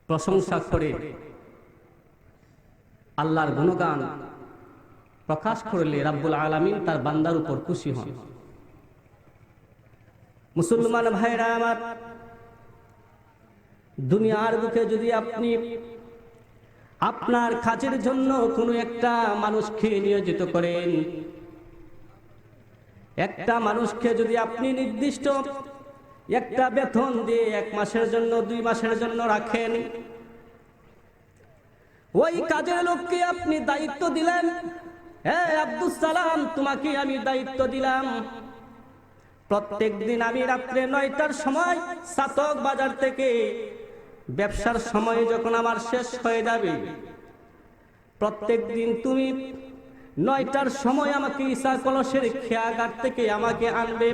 প্রশংসা করে আল্লাহর গুণগান প্রকাশ করলে রাব্বুল আলামিন তার বান্দার উপর খুশি হন। মুসলমান ভাইরা আমার, দুনিয়ার বুকে যদি আপনি আপনার কাজের জন্য কোনো একটা মানুষকে নিয়োজিত করেন, একটা মানুষকে যদি আপনি নির্দিষ্ট একটা বেতন দিয়ে 1 মাসের জন্য 2 মাসের জন্য রাখেন, ওই কাজের লোককে আপনি দায়িত্ব দিলেন, হ্যাঁ আব্দুস সালাম, তোমাকে আমি দায়িত্ব দিলাম, প্রত্যেক দিন আমি রাত্রে 9টার সময় সাতক বাজার থেকে ব্যবসার সময় যখন আমার শেষ হয়ে যাবে, প্রত্যেক দিন তুমি 9টার সময় আমাকে ঈসা কলসের খেয়াঘাট থেকে আমাকে আনবে।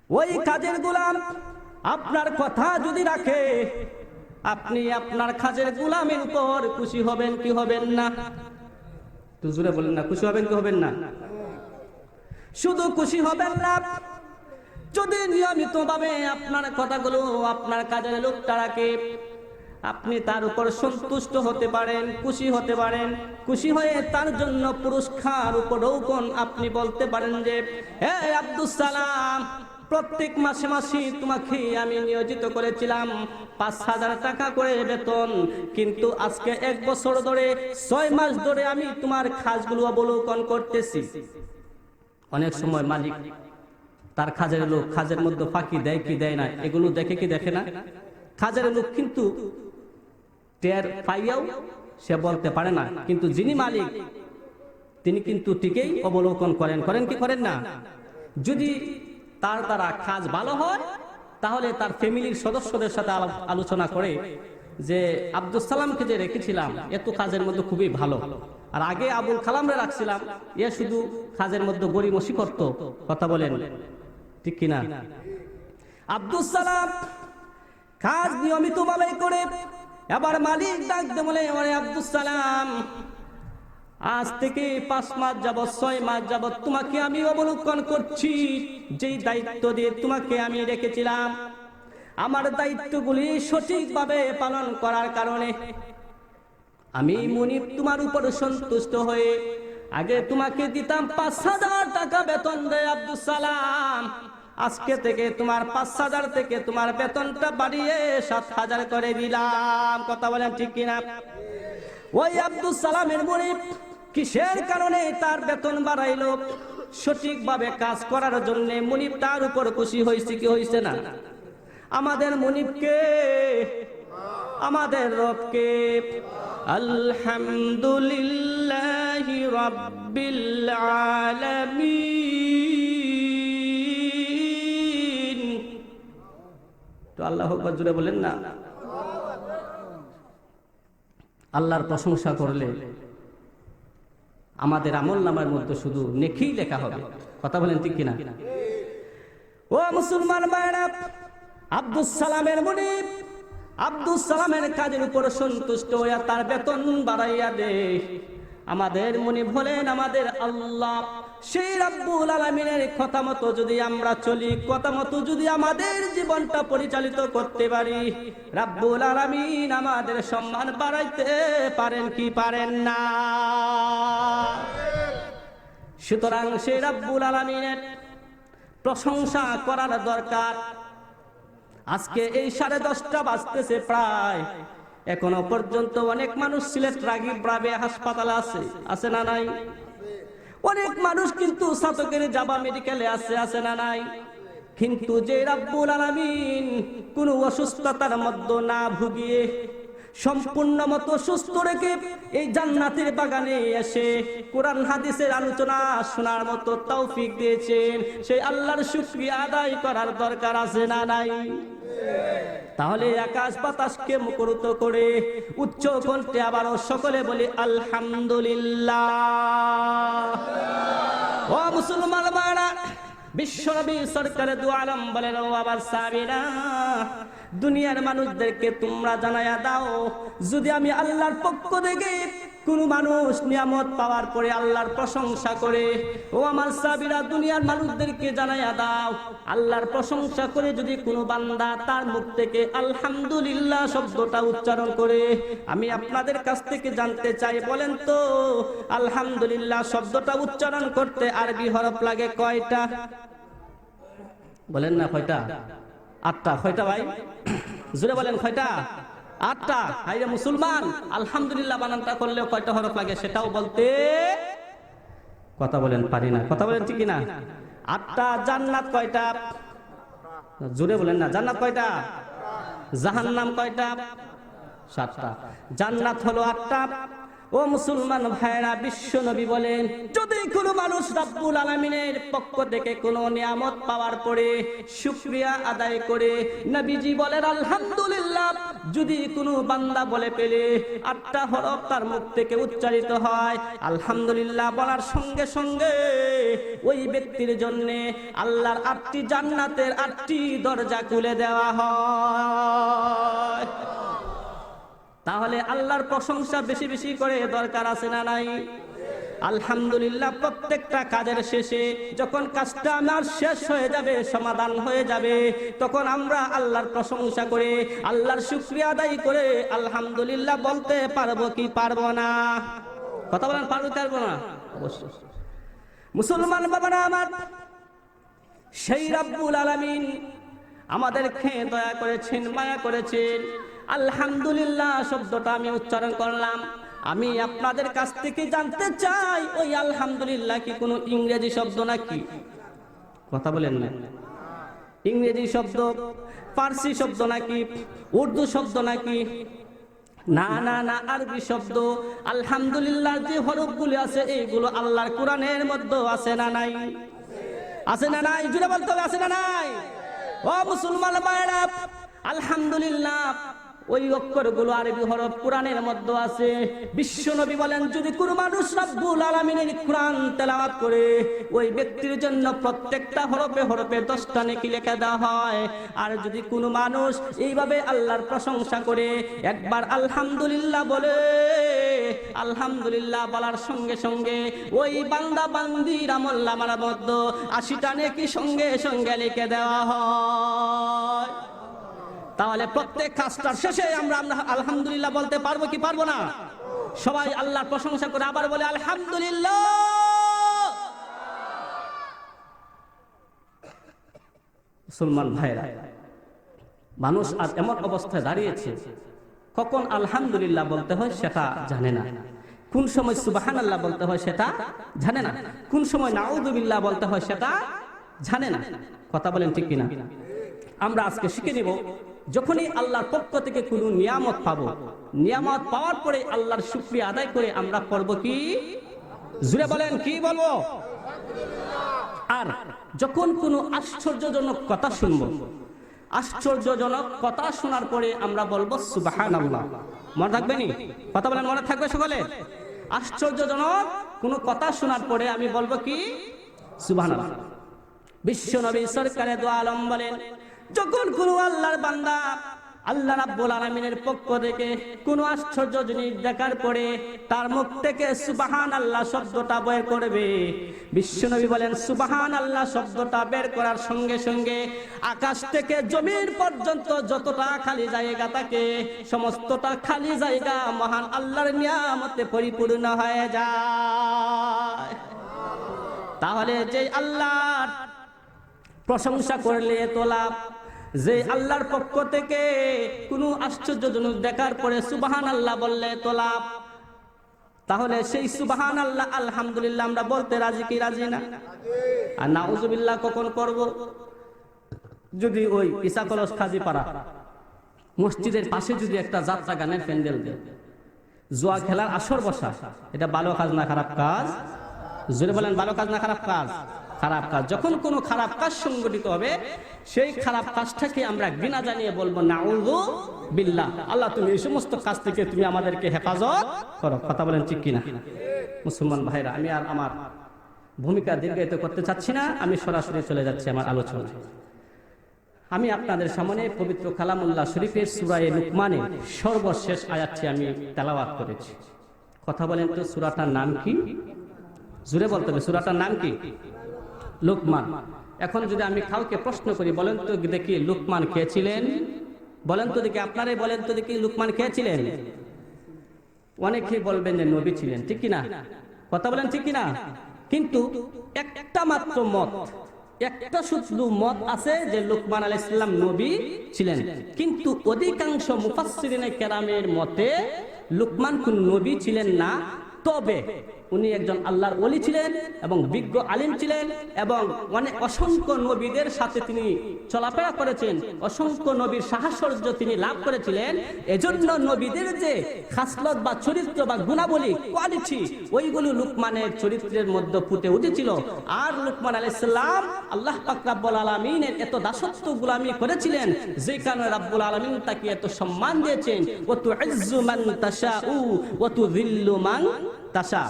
ওই কাজের গোলাম আপনার কথা যদি রাখে, আপনি আপনার কাজের গোলামের উপর খুশি হবেন কি হবেন না? তো জোরে বলেন না, খুশি হবেন কি হবেন না? শুধু খুশি হবেন না, যদি নিয়মিতভাবে আপনার কথাগুলো আপনার কাজের লোকটা রাখে, আপনি তার উপর সন্তুষ্ট হতে পারেন, খুশি হতে পারেন। খুশি হয়ে তার জন্য পুরস্কার উপঢৌকন আপনি বলতে পারেন যে, হে আব্দুস সালাম, প্রত্যেক মাসে মাসে তোমাকে আমি নিয়োজিত করেছিলাম 5,000 টাকা করে বেতন, কিন্তু আজকে 1 বছর ধরে 6 মাস ধরে আমি তোমার কাজগুলো অবলোকন করতেছি। অনেক সময় মালিক তার কাজের লোক কাজের মধ্যে ফাঁকি দেয় কি দেয় না, এগুলো দেখে কি দেখে না? কাজের লোক কিন্তু টের পাইয়াও সে বলতে পারে না, কিন্তু যিনি মালিক তিনি কিন্তু ঠিকই অবলোকন করেন, করেন কি করেন না? যদি তার দ্বারা কাজ ভালো হয়, তাহলে তার ফ্যামিলির সদস্যদের সাথে আলোচনা করে যে আব্দুস সালামকে যে রেখেছিলাম এত কাজের মধ্যে খুবই ভালো, আর আগে আবুল কালামরে রাখছিলাম, এ শুধু কাজের মধ্যে গড়িমসি করতো। কথা বলেন ঠিক কিনা? আব্দুস সালাম কাজ নিয়মিত ভাবে করে, এবার মালিক ডাকতে বলে, ওরে আব্দুস সালাম, আজ থেকে 5 মাস যাবত 6 মাস যাবত তোমাকে আমি অবলোকন করছি, যেই দায়িত্ব দিয়ে তোমাকে আমি রেখেছিলাম, আমার দায়িত্বগুলি সঠিকভাবে পালন করার কারণে আমি মুনিব তোমার উপর সন্তুষ্ট হয়ে আগে তোমাকে দিতাম 5,000 টাকা বেতন দেয় আব্দুস সালাম, আজকে থেকে তোমার 5,000 থেকে তোমার বেতনটা বাড়িয়ে 7,000 করে দিলাম। কথা বলেন ঠিক কিনা? ওই আব্দুস সালামের মুনিব কিসের কারণে তার বেতন বাড়াইলো? সঠিকভাবে কাজ করার জন্য মুনিব তার উপর খুশি হয়েছে কি হয়েছে না? আমাদের মুনিবকে, আমাদের রবকে আলহামদুলিল্লাহি রাব্বিল আলামিন। তো আল্লাহু আকবার জোরে বলেন না? আল্লাহর প্রশংসা করলে আমাদের আমলনামার মধ্যে শুধু নেকি লেখা হবে। কথা বলেন ঠিক কিনা? ও মুসলমান ভাইরা, আব্দুস সালামের মুনিব আব্দুস সালামের কাজের উপর সন্তুষ্ট হইয়া তার বেতন বাড়াইয়া দেয়। আমাদের মুনিব হলেন আমাদের আল্লাহ। সেই রাব্বুল আলামিনের কথা মতো যদি আমরা চলি, কথা মতো যদি আমাদের জীবনটা পরিচালিত করতে পারি, রাব্বুল আলামিন আমাদের সম্মান বাড়াইতে পারেন কি পারেন না? সুতরাং সেই রাব্বুল আলামিনের প্রশংসা করার দরকার। আজকে এই 10:30 বাজতেছে প্রায়, এখনো পর্যন্ত অনেক মানুষ সিলেট রাগিব রাবে হাসপাতালে আছে না নাই? অনেক মানুষ কিন্তু সাতকের জাবা মেডিকেলে আছে না নাই? কিন্তু যে রাব্বুল আলামিন কোন অসুস্থতার মধ্যে না ভুগিয়ে সম্পূর্ণ মতো সুস্থ রেখে এই জান্নাতের বাগানে এসে কোরআন হাদিসের আলোচনা শোনার মতো তৌফিক দিয়েছেন, সেই আল্লাহর শুকরিয়া আদায় করার দরকার আছে না নাই? তাহলে আকাশ বাতাসকে মুখরিত করে উচ্চ কণ্ঠে আবারও সকলে বলি আলহামদুলিল্লাহ। ও মুসলমান ভাইরা, বিশ্বনবী সরকারে দু আলম বলেন, ও আবার সাহাবীরা, দুনিয়ার মানুষদেরকে তোমরা জানায়া দাও, যদি আমি আল্লাহর পক্ষ থেকে কোন মানুষ নিয়ামত পাওয়ার পরে আল্লাহর প্রশংসা করে, ও আমার সাবিরা দুনিয়ার মানুষদেরকে জানাইয়া দাও, আল্লাহর প্রশংসা করে যদি কোনো বান্দা তার মুখ থেকে আলহামদুলিল্লাহ শব্দটা উচ্চারণ করে, আমি আপনাদের কাছ থেকে জানতে চাই, বলেন তো আলহামদুলিল্লাহ শব্দটা উচ্চারণ করতে আরবি হরফ লাগে কয়টা? বলেন না কয়টা? 8টা। কয়টা ভাই? জোরে বলেন কয়টা? 8টা। হাইরে মুসলমান, আলহামদুলিল্লাহ বানানটা করলেও কয়টা হরফ লাগে সেটাও বলতে কথা বলেন পারি না। কথা বলেন ঠিক না? 8টা। জান্নাত কয়টা? জোরে বলেন না। জান্নাত কয়টা? জাহান্নাম কয়টা? 7টা। জান্নাত হলো 8টা। ও মুসলমান ভাইরা, বিশ্ব নবী বলেন, যদি কোনো মানুষ রব্বুল আলামিনের পক্ষ থেকে কোনো নিয়ামত পাওয়ার পরে শুকরিয়া আদায় করে, নবীজি বলেন আলহামদুলিল্লাহ, যদি কোনো বান্দা বলে পেলে 8টা হরফ তার মুখ থেকে উচ্চারিত হয়, আলহামদুলিল্লাহ বলার সঙ্গে সঙ্গে ওই ব্যক্তির জন্য আল্লাহর 8টি জান্নাতের 8টি দরজা খুলে দেওয়া হয়। তাহলে আল্লাহর প্রশংসা বেশি বেশি করে দরকার আছে না নাই? আলহামদুলিল্লাহ প্রত্যেকটা কাজের শেষে যখন কাজটা আমার শেষ হয়ে যাবে, সমাধান হয়ে যাবে, তখন আমরা আল্লাহর প্রশংসা করে, আল্লাহর শুকরিয়া আদায় করে আলহামদুলিল্লাহ বলতে পারবো কি পারবো না? কথা বলেন, পারবো না? অবশ্যই। মুসলমান বাবারা আমার, সেই রব্বুল আলামিন আমাদেরকে দয়া করেছেন, মায়া করেছেন। আলহামদুলিল্লাহ শব্দটা আমি উচ্চারণ করলাম, আমি আপনাদের কাছ থেকে জানতে চাই, ওই আলহামদুলিল্লাহ কি কোনো ইংরেজি শব্দ নাকি? কথা বলেন না। ইংরেজি শব্দ, ফার্সি শব্দ নাকি, উর্দু শব্দ নাকি? না না না, আরবি শব্দ। আলহামদুলিল্লাহ যে হরফগুলি আছে এইগুলো আল্লাহর কোরআনের মধ্যে আছে না নাই? আছে না নাই? জুড়ে বলতে হবে, আছে না নাই? ও মুসলমান ভাইরা, আলহামদুলিল্লাহ ওই অক্ষরগুলো আরবি হরফ কোরআনের মধ্যে আছে। বিশ্ব নবী বলেন, যদি কোনো মানুষ রব্বুল আলামিনের কোরআন তেলাওয়াত করে, ওই ব্যক্তির জন্য প্রত্যেকটা হরফে হরফে 10টা নেকি লেখা দেওয়া হয়। আর যদি কোনো মানুষ এইভাবে আল্লাহর প্রশংসা করে, একবার আলহামদুলিল্লাহ বলে, আলহামদুলিল্লাহ বলার সঙ্গে সঙ্গে ওই বান্দা বান্দির আমলনামার মধ্যে 80টা নেকি সঙ্গে সঙ্গে লিখে দেওয়া হয়। তাহলে প্রত্যেক কাজটার শেষে আমরা আলহামদুলিল্লাহ বলতে পারবো কি পারবো না? সবাই আল্লাহর প্রশংসা করে আবার বলে আলহামদুলিল্লাহ। মুসলমান ভাইরা, মানুষ আজ এমন অবস্থায় দাঁড়িয়েছে, কখন আলহামদুলিল্লাহ বলতে হয় সেটা জানে না, কোন সময় সুবহানাল্লাহ বলতে হয় সেটা জানে না, কোন সময় নাউযুবিল্লাহ বলতে হয় সেটা জানে না। কথা বলেন ঠিক কিনা? আমরা আজকে শিখে নিব, যখনই আল্লাহর পক্ষ থেকে কোনো নিয়ামত পাবো, নিয়ামত পাওয়ার পরে আল্লাহর শুকরিয়া আদায় করে আমরা করব কি? জুড়ে বলেন, কি বলবো? আর যখন কোনো আশ্চর্যজনক কথা শুনবো, আশ্চর্যজনক কথা শোনার পরে আমরা বলবো সুবহানাল্লাহ। মনে থাকবে নি? কথা বলেন, মনে থাকবে সকলে? আশ্চর্যজনক কোনো কথা শোনার পরে আমি বলবো কি? সুবহানাল্লাহ। বিশ্ব নবী সরকারে দো আলম বলেন, যখন কোনো আল্লাহর বান্দা আল্লাহ রাব্বুল আলামিনের পক্ষ থেকে কোনো আশ্চর্য জিনিস দেখার পরে তার মুখ থেকে সুবহানাল্লাহ শব্দটা বের করবে, বিশ্বনবী বলেন সুবহানাল্লাহ শব্দটা বের করার সঙ্গে সঙ্গে আকাশ থেকে জমিন পর্যন্ত যতটা খালি জায়গা থাকে, সমস্তটা খালি জায়গা মহান আল্লাহর নিয়ামতে পরিপূর্ণ হয়ে যায়। তাহলে যে আল্লাহর প্রশংসা করলে তো লাভ, যে আল্লাহর পক্ষ থেকে কোনো আশ্চর্যজনক দেখার পরে সুবহানাল্লাহ বললে তো লাভ। তাহলে সেই সুবহানাল্লাহ আলহামদুলিল্লাহ আমরা বলতে রাজি কি রাজি না? আর নাউযুবিল্লাহ কখন করব? যদি ওই ঈসা কলস খাজিপাড়া মসজিদের পাশে যদি একটা যাত্রা গানের প্যান্ডেল দেয়, জুয়া খেলার আসর বসা, এটা ভালো কাজ না খারাপ কাজ? জোরে বলেন, ভালো কাজ না খারাপ কাজ? খারাপ কাজ। যখন কোনো খারাপ কাজ সংগঠিত হবে, সেই খারাপ কাজটাকে আমরা ঘৃণা জানিয়ে বলবো নাউযু বিল্লাহ, আল্লাহ তুমি এই সমস্ত কাজ থেকে তুমি আমাদেরকে হেফাজত করো। কথা বলেন ঠিক কিনা? মুসলমান ভাইরা, আমি আর আমার ভূমিকা দীর্ঘায়িত করতে চাচ্ছি না, আমি সরাসরি চলে যাচ্ছি আমার আলোচনায়। আমি আপনাদের সামনে পবিত্র কালামুল্লাহ শরীফের সূরা লুকমানের সর্বশেষ আয়াতটি আমি তেলাওয়াত করেছি। কথা বলেন তো, সূরাটার নাম কি? জোরে বলতে হবে, সূরাটার নাম কি? লুকমান। এখন যদি আমি কাউকে প্রশ্ন করি, বলেন তো দেখি লুকমান কে ছিলেন? বলেন তো দেখি, আপনারাই বলেন তো দেখি লুকমান কে ছিলেন? অনেকেই বলবেন যে নবী ছিলেন, ঠিক কিনা? কথা বলেন ঠিক কিনা? কিন্তু একটা মাত্র মত, একটা শুধু মত আছে যে লুকমান আলাইহিস সালাম নবী ছিলেন, কিন্তু অধিকাংশ মুফাসসিরিনে কেরামের মতে লুকমান কোন নবী ছিলেন না। তবে উনি একজন আল্লাহর ওলি ছিলেন এবং বিজ্ঞ আলিম ছিলেন এবং অনেক অসংখ্য নবীদের সাথে তিনি চলাফেরা করেছেন, অসংখ্য নবীর সাহচর্য তিনি লাভ করেছিলেন। এজন্য নবীদের যে খাসলত বা চরিত্র বা গুণাবলী, কোয়ালিটি, ওইগুলো লুকমানের চরিত্রের মধ্যে ফুটে উঠেছিল। আর লুকমান আলাইহিস সালাম আল্লাহ পাক রব্বুল আলামিনের এত দাসত্ব গোলামি করেছিলেন, যে কারণে রব্বুল আলামিন তাকে এত সম্মান দিয়েছেন। ওয়া তুইজ্জু মান তাশাউ ওয়া তুযিল্লু মান তাশা।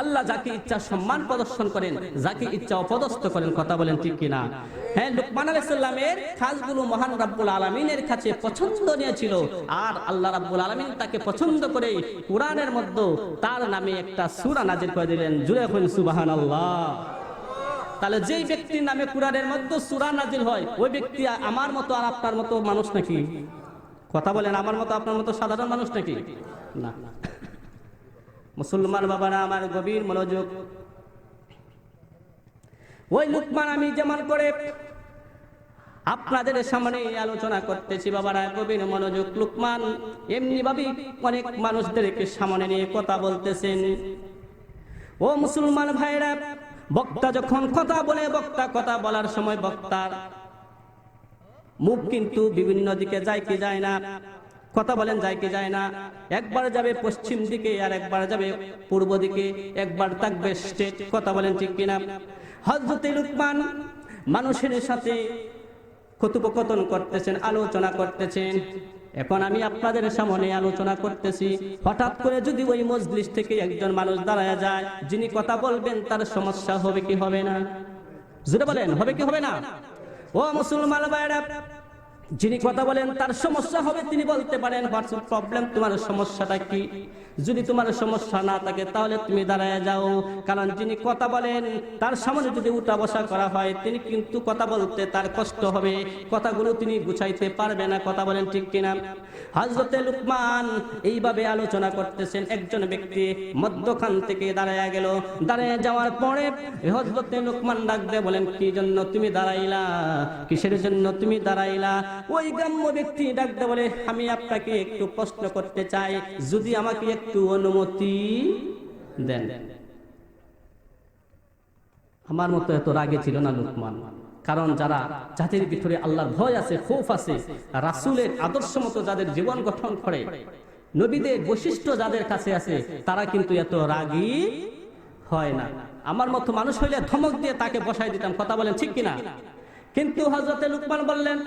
আল্লাহ যাকে ইচ্ছা সম্মান প্রদর্শন করেন, যাকে ইচ্ছা অপদস্থ করেন। কথা বলেন ঠিক কিনা? হ্যাঁ, লুকমান আলাইহিস সালামের কাজগুলো মহান রব্বুল আলামিনের কাছে পছন্দনীয় ছিল। আর আল্লাহ রাব্বুল আলামিন তাকে পছন্দ করে কুরআনের মধ্যে তার নামে একটা সূরা নাযিল করে দিলেন। জুড়ে বলেন সুবহানাল্লাহ। তাহলে যেই ব্যক্তির নামে কুরআনের মধ্যে সূরা নাযিল হয়, ওই ব্যক্তি আমার মতো আর আপনার মতো মানুষ নাকি? কথা বলেন, আমার মতো আপনার মতো সাধারণ মানুষ নাকি? না। মুসলমান বাবারা আমার, গভীর মনোযোগ। ওই লুকমান আমি যেমন করে আপনাদের সামনে আলোচনা করতেছি বাবারা, গভীর মনোযোগ। লুকমান এমনি ভাবে অনেক মানুষদেরকে সামনে নিয়ে কথা বলতেছেন। ও মুসলমান ভাইরা, বক্তা যখন কথা বলে, বক্তা কথা বলার সময় বক্তার মুখ কিন্তু বিভিন্ন দিকে যায় কি যায় না? কথা বলেন, যায় কি যায় না? একবার যাবে পশ্চিম দিকে, আর একবার যাবে পূর্ব দিকে, একবার থাকবে স্টেট। কথা বলেন ঠিক কিনা? হযরতে লুকমান মানুষের সাথে কথোপকথন করতেছেন, আলোচনা করতেছেন। এখন আমি আপনাদের সামনে আলোচনা করতেছি, হঠাৎ করে যদি ওই মজলিস থেকে একজন মানুষ দাঁড়ায় যায়, যিনি কথা বলবেন তার সমস্যা হবে কি হবে না? জোরে বলেন, হবে কি হবে না? ও মুসলমান ভাইরা, যিনি কথা বলেন তার সমস্যা হবে। তিনি বলতে পারেন, হোয়াটস প্রবলেম, তোমার সমস্যাটা কি? যদি তোমার সমস্যা না থাকে তাহলে তুমি দাঁড়ায় যাও। কারণ যিনি কথা বলেন তার সামনে যদি উঠা বসা করা হয়, তিনি কিন্তু কথা বলতে তার কষ্ট হবে, কথাগুলো তিনি গুছাইতে পারবে না। কথা বলেন ঠিক কিনা? হযরতে লুকমান এইভাবে আলোচনা করতেছেন, একজন ব্যক্তি মধ্যখান থেকে দাঁড়ায় গেল। দাঁড়ায় যাওয়ার পরে হযরতে লুকমান ডাক দিয়ে বলেন, কি জন্য তুমি দাঁড়াইলা? কিসের জন্য তুমি দাঁড়াইলা? ওই গ্রাম্য ব্যক্তি ডাক দিয়ে বলে, আমি আপনাকে একটু প্রশ্ন করতে চাই, যদি আমাকে একটু অনুমতি দেন। আমার মতো এত রাগে ছিল না লুকমান, কারণ যারা জাতির ভিতরে আল্লাহর ভয় আছে, খৌফ আছে, রাসূলের আদর্শ মতো যাদের জীবন গঠন করে, নবীদের বৈশিষ্ট্য যাদের কাছে আছে, তারা কিন্তু এত রাগী হয় না। আমার মতো মানুষ হইলে ধমক দিয়ে তাকে বসাই দিতাম। কথা বলেন ঠিক কিনা? কিন্তু হযরতে লুকমান বললেন,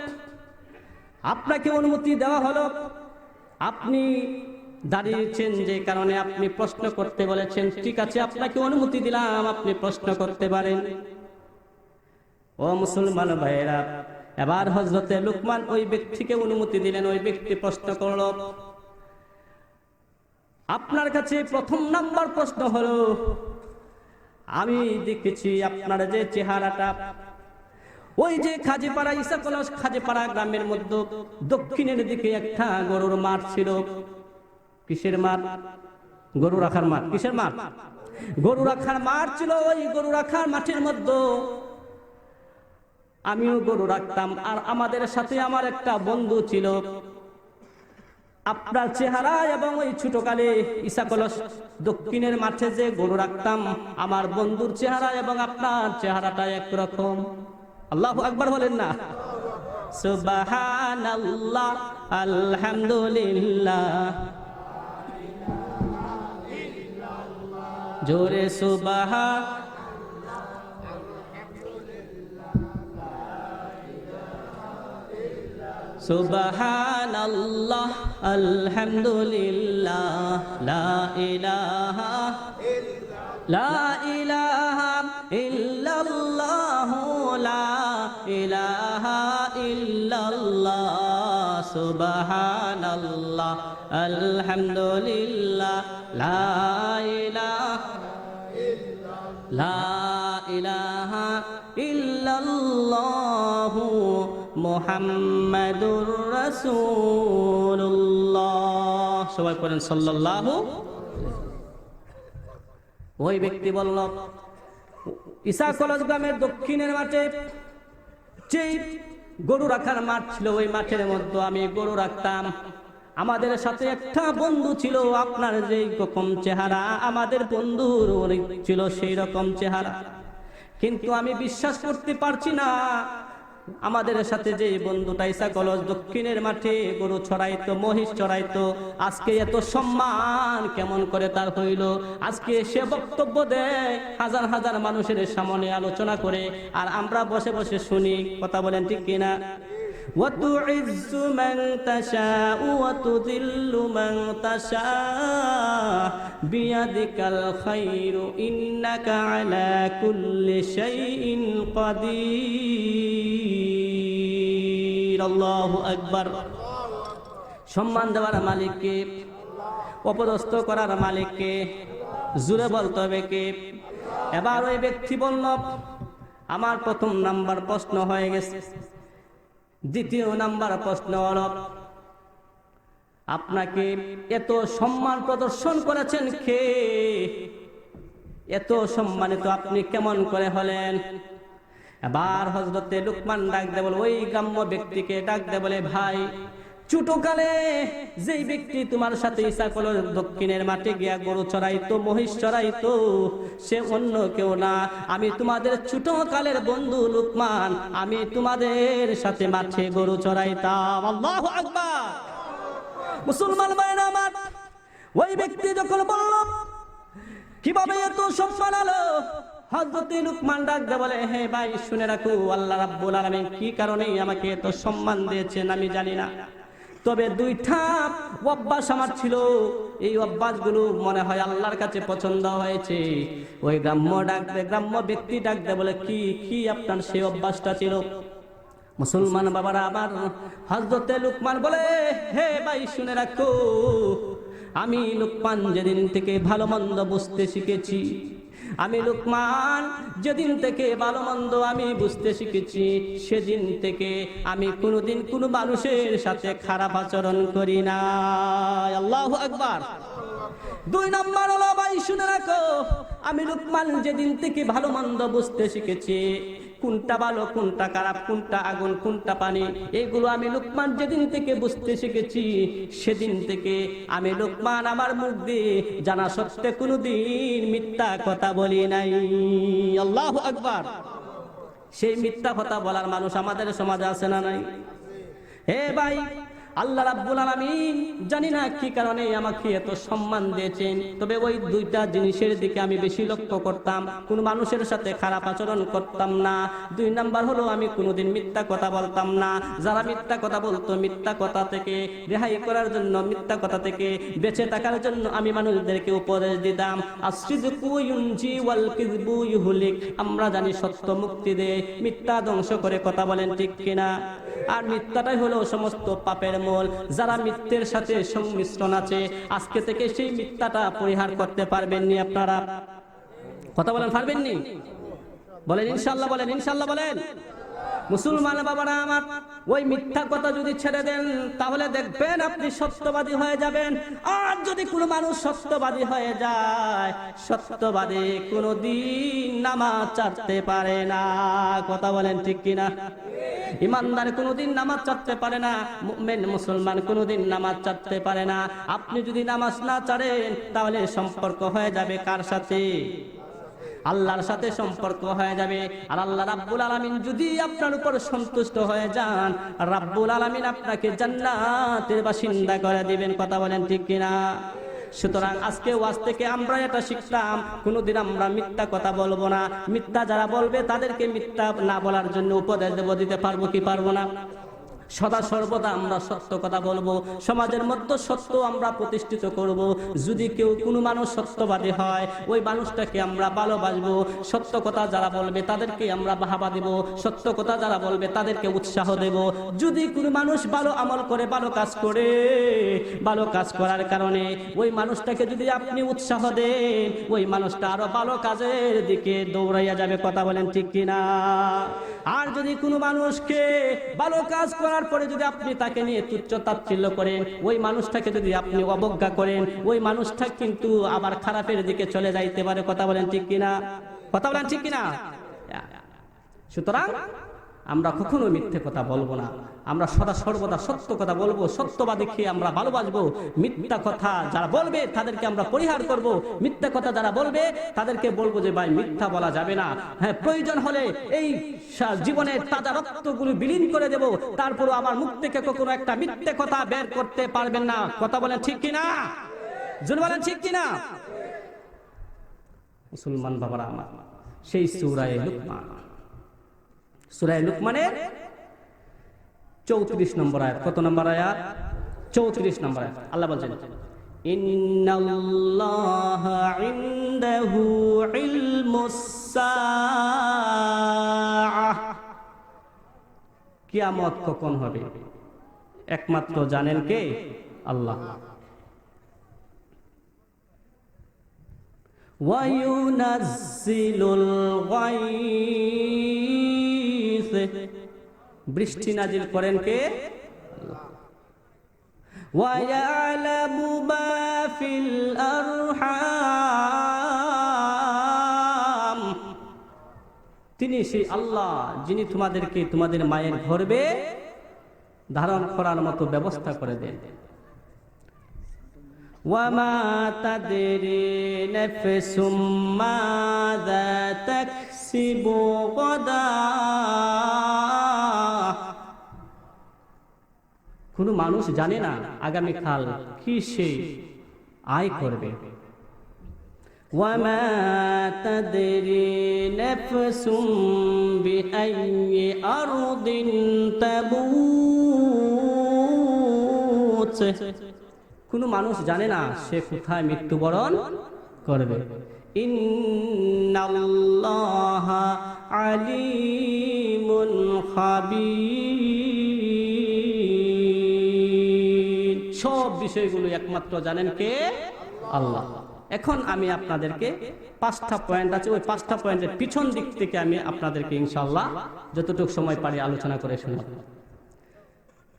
আপনাকে অনুমতি দেওয়া হলো, আপনি দাঁড়িয়েছেন যে কারণে আপনি প্রশ্ন করতে বলেছেন, ঠিক আছে, আপনাকে অনুমতি দিলাম, আপনি প্রশ্ন করতে পারেন। ও মুসলমান ভাইয়েরা, এবার হযরতে লুকমান ওই ব্যক্তিকে অনুমতি দিলেন। ওই ব্যক্তি প্রশ্ন করল, আপনার কাছে প্রথম নাম্বার প্রশ্ন হলো, আমি দেখেছি আপনার যে চেহারাটা, ওই যে খাজেপাড়া, ইসাকলস খাজেপাড়া গ্রামের মধ্যে দক্ষিণের দিকে একটা গরুর মাঠ ছিল। কিসের মাঠ? গরু রাখার মাঠ। কিসের মাঠ? গরু রাখার মাঠ ছিল। ওই গরু রাখার মাঠের মধ্যে আমিও গরু রাখতাম, আর আমাদের সাথে আমার একটা বন্ধু ছিল। আপনার চেহারা এবং ওই ছোটকালে ইসাকলস দক্ষিণের মাঠে যে গরু রাখতাম, আমার বন্ধুর চেহারা এবং আপনার চেহারাটা একরকম। আল্লাহু আকবার বলেন না? সুবহানাল্লাহ, আলহামদুলিল্লাহ, জোরে সুবহান। সুবহানাল্লাহ, আলহামদুলিল্লাহ, লা ইলাহা ইল্লাল্লাহ, লা ইলাহা ইল্লাল্লাহ, সুবহানাল্লাহ আলহামদুলিল্লাহ লা ইলাহা ইল্লাল্লাহু মুহাম্মাদুর রাসূলুল্লাহ। সবাই পড়েন সাল্লাল্লাহু। ওই ব্যক্তি বলল, ঈসা কলেজ গ্রামের দক্ষিণের মাঠে যে গরু রাখার মাঠ ছিল, ওই মাঠের মধ্যে আমি গরু রাখতাম। আমাদের সাথে একটা বন্ধু ছিল, আপনার যেই রকম চেহারা আমাদের বন্ধুর ছিল সেই রকম চেহারা, কিন্তু আমি বিশ্বাস করতে পারছি না আমাদের সাথে যে বন্ধুটা ঈসা কলেজ দক্ষিণের মাঠে গরু ছড়াইতো, মহিষ ছড়াইতো, আজকে এত সম্মান কেমন করে তার হইল। আজকে সে বক্তব্য দেয় হাজার হাজার মানুষের সামনে আলোচনা করে, আর আমরা বসে বসে শুনি। কথা বলেন ঠিক কিনা? وَتُعِزُّ مَن تَشَاءُ وَتُذِلُّ مَن تَشَاءُ بِيَدِكَ الْخَيْرُ إِنَّكَ عَلَى كُلِّ شَيْءٍ قَدِيرٌ আল্লাহু আকবার। সম্মান দেওয়ার মালিককে, অপদস্থ করার মালিককে, জুড়ে বলতে হবে কে? এবার ওই ব্যক্তি বলল, আমার প্রথম নাম্বার প্রশ্ন হয়ে গেছে। দ্বিতীয় নাম্বার প্রশ্ন হল, আপনাকে এত সম্মান প্রদর্শন করেছেন কে? এত সম্মানিত আপনি কেমন করে হলেন? এবার হযরতে লুকমান ডাক দে বলে, ওই গ্রাম্য ব্যক্তিকে ডাক দে বলে, ভাই, ছোটকালে যেই ব্যক্তি তোমার সাথে ঈসা কলেজ দক্ষিণের মাঠে গিয়া গরু চড়াইতো, মহিষ চড়াইতো, সে অন্য কেউ না, আমি তোমাদের ছোটকালের বন্ধু লুকমান। আমি তোমাদের সাথে মাঠে গরু চড়াইতাম। আল্লাহু আকবার। মুসলমান ভাইরা আমার, ওই ব্যক্তি যখন বলল কিভাবে এত সম্মান হলো, হযরত লুকমান ডাক দে বলে, হে ভাই, শুনে রাখো, আল্লাহ রাব্বুল আলামিন কি কারণে আমাকে এত সম্মান দিয়েছেন আমি জানি না, তবে দুইটা অভ্যাস আমার ছিল, এই অভ্যাসগুলো মনে হয় আল্লাহর কাছে পছন্দ হয়েছে। ওই গ্রাম্য ব্যক্তি ডাক দে বলে, কি কি আপনার সেই অভ্যাসটা ছিল? মুসলমান বাবারা আমার, হযরত লুকমান বলে, হে ভাই, শুনে রাখো, আমি লুকমান যেদিন থেকে ভালো মন্দ বুঝতে শিখেছি, আমি লুকমান যেদিন থেকে ভালো মন্দ আমি বুঝতে শিখেছি, সেদিন থেকে আমি কোনোদিন কোনো মানুষের সাথে খারাপ আচরণ করি না। আল্লাহু আকবার। দুই নাম্বার হলো, ভাই শুনে রাখো, আমি লুকমান যেদিন থেকে ভালো মন্দ বুঝতে শিখেছি, কোনটা ভালো কোনটা খারাপ, কোনটা আগুন কোনটা পানি, এইগুলো আমি লুকমান যেদিন থেকে বুঝতে শিখেছি, সেদিন থেকে আমি লুকমান আমার মুখ দিয়ে জানা সত্ত্বে কোনোদিন মিথ্যা কথা বলি নাই। আল্লাহু আকবার। সেই মিথ্যা কথা বলার মানুষ আমাদের সমাজে আছে না নাই? হে ভাই, আল্লাহ রাব্বুল আলামিন জানি না কি কারণে আমাকে এত সম্মান দিয়েছেন, তবে ওই দুইটা জিনিসের দিকে আমি বেশি লক্ষ্য করতাম। কোন মানুষের সাথে খারাপ আচরণ করতাম না। দুই নাম্বার হলো, আমি কোনোদিন মিথ্যা কথা বলতাম না। যারা মিথ্যা কথা বলতো, মিথ্যা কথা থেকে রেহাই করার জন্য, মিথ্যা কথা থেকে বেঁচে থাকার জন্য আমি মানুষদেরকে উপদেশ দিতাম। আসিদকু ইউনজি ওয়াল কিযবু ইউহলিক। আমরা জানি সত্য মুক্তি দেয়, মিথ্যা ধ্বংস করে। কথা বলেন ঠিক কিনা? আর মিথ্যাটাই হলো সমস্ত পাপের মূল। যারা মিথ্যের সাথে সংমিশ্রণ আছে, আজকে থেকে সেই মিথ্যাটা পরিহার করতে পারবেননি আপনারা। কথা বলেন, পারবেননি? বলেন ইনশাআল্লাহ, বলেন ইনশাআল্লাহ, বলেন। মুসলমান বাবারা আমার, ওই মিথ্যা কথা যদি ছেড়ে দেন, তাহলে দেখবেন আপনি সত্যবাদী হয়ে যাবেন। আর যদি কোনো মানুষ সত্যবাদী হয়ে যায়, সত্যবাদী কোনোদিন নামাজ ছাড়তে পারে না। কথা বলেন ঠিক কিনা? ইমানদার কোনোদিন নামাজ ছাড়তে পারে না, মুমিন মুসলমান কোনোদিন নামাজ ছাড়তে পারে না। আপনি যদি নামাজ না ছাড়েন, তাহলে সম্পর্ক হয়ে যাবে কার সাথে? আল্লাহর সাথে সম্পর্ক হয়ে যাবে। আর আল্লাহ রাব্বুল আলামিন যদি আপনার উপর সন্তুষ্ট হয়ে যান, রাব্বুল আলামিন আপনাকে জান্নাতের বাসিন্দা করে দিবেন। কথা বলেন ঠিক কিনা? সুতরাং আজকে ওয়াজ থেকে আমরা এটা শিখলাম, কোনোদিন আমরা মিথ্যা কথা বলবো না। মিথ্যা যারা বলবে তাদেরকে মিথ্যা না বলার জন্য উপদেশ দেব, দিতে পারবো কি পারবো না? সদা সর্বদা আমরা সত্য কথা বলবো, সমাজের মধ্যে সত্য আমরা প্রতিষ্ঠিত করব। যদি কেউ কোনো মানুষ সত্যবাদী হয়, ওই মানুষটাকে আমরা ভালোবাসবো। সত্য কথা যারা বলবে তাদেরকে আমরা বাহাবা দেব, সত্য কথা যারা বলবে তাদেরকে উৎসাহ দেব। যদি কোনো মানুষ ভালো আমল করে, ভালো কাজ করে, ভালো কাজ করার কারণে ওই মানুষটাকে যদি আপনি উৎসাহ দেন, ওই মানুষটা আরো ভালো কাজের দিকে দৌড়াইয়া যাবে। কথা বলেন ঠিক কিনা? আর যদি কোনো মানুষকে ভালো কাজ করার পরে যদি আপনি তাকে নিয়ে তুচ্ছ তাচ্ছিল্য করেন, ওই মানুষটাকে যদি আপনি অবজ্ঞা করেন, ওই মানুষটা কিন্তু আবার খারাপের দিকে চলে যাইতে পারে। কথা বলেন ঠিক কিনা? কথা বলেন ঠিক কিনা? সুতরাং আমরা কখনো মিথ্যে কথা বলবো না, আমরা সদা সর্বদা সত্য কথা বলবো। সত্যবাদীকে আমরা ভালোবাসবো। মিথ্যা কথা যারা বলবে তাদেরকে আমরা পরিহার করব। মিথ্যা কথা যারা বলবে তাদেরকে বলবো যে ভাই মিথ্যা বলা যাবে না। হ্যাঁ, প্রয়োজন হলে এই জীবনের তাজা রক্তগুলো বিলীন করে দেব, তারপরও আমার মুখ থেকে কখনো একটা মিথ্যে কথা বের করতে পারবেন না। কথা বলেন ঠিক কিনা? জোরে বলেন ঠিক কিনা? মুসলমান বাবারা আমার, সেই সূরা লুকমান, সূরা লুকমানের 34 নম্বর আয়াত। কত নম্বর আয়াত? 34 নম্বর আয়াত। আল্লাহ বলেন, ইন্নাল্লাহা ইনদাহু ইলমুস সাআহ, কিয়ামত কখন হবে একমাত্র জানেন কে? আল্লাহ। ওয়া ইউনাজ্জিলুল গায়স, বৃষ্টি নাজিল করেন কে? ওয়া ইয়ালামু মা ফিল আরহাম, তিনি সেই আল্লাহ যিনি তোমাদেরকে তোমাদের মায়ের গর্ভে ধারণ করার মতো ব্যবস্থা করে দেন। ওয়া মা তাদরি নাফসুম মাযা তাকসিবু গাদা, কোনো মানুষ জানে না আগামীকাল কি সে আয় করবে। ওয়া মা তাদরি নাফসুম বিআইয়ি আরদিন তামুত, কোনো মানুষ জানে না সে কোথায় মৃত্যুবরণ করবে। ইন্নাল্লাহা আলিমুন খাবীর, সব বিষয়গুলো একমাত্র জানেন কে? আল্লাহ। এখন আমি আপনাদেরকে 5টা পয়েন্ট আছে, ওই 5টা পয়েন্টের পিছন দিক থেকে আমি আপনাদেরকে ইনশাআল্লাহ যতটুকু সময় পারি আলোচনা করে শোনাবো।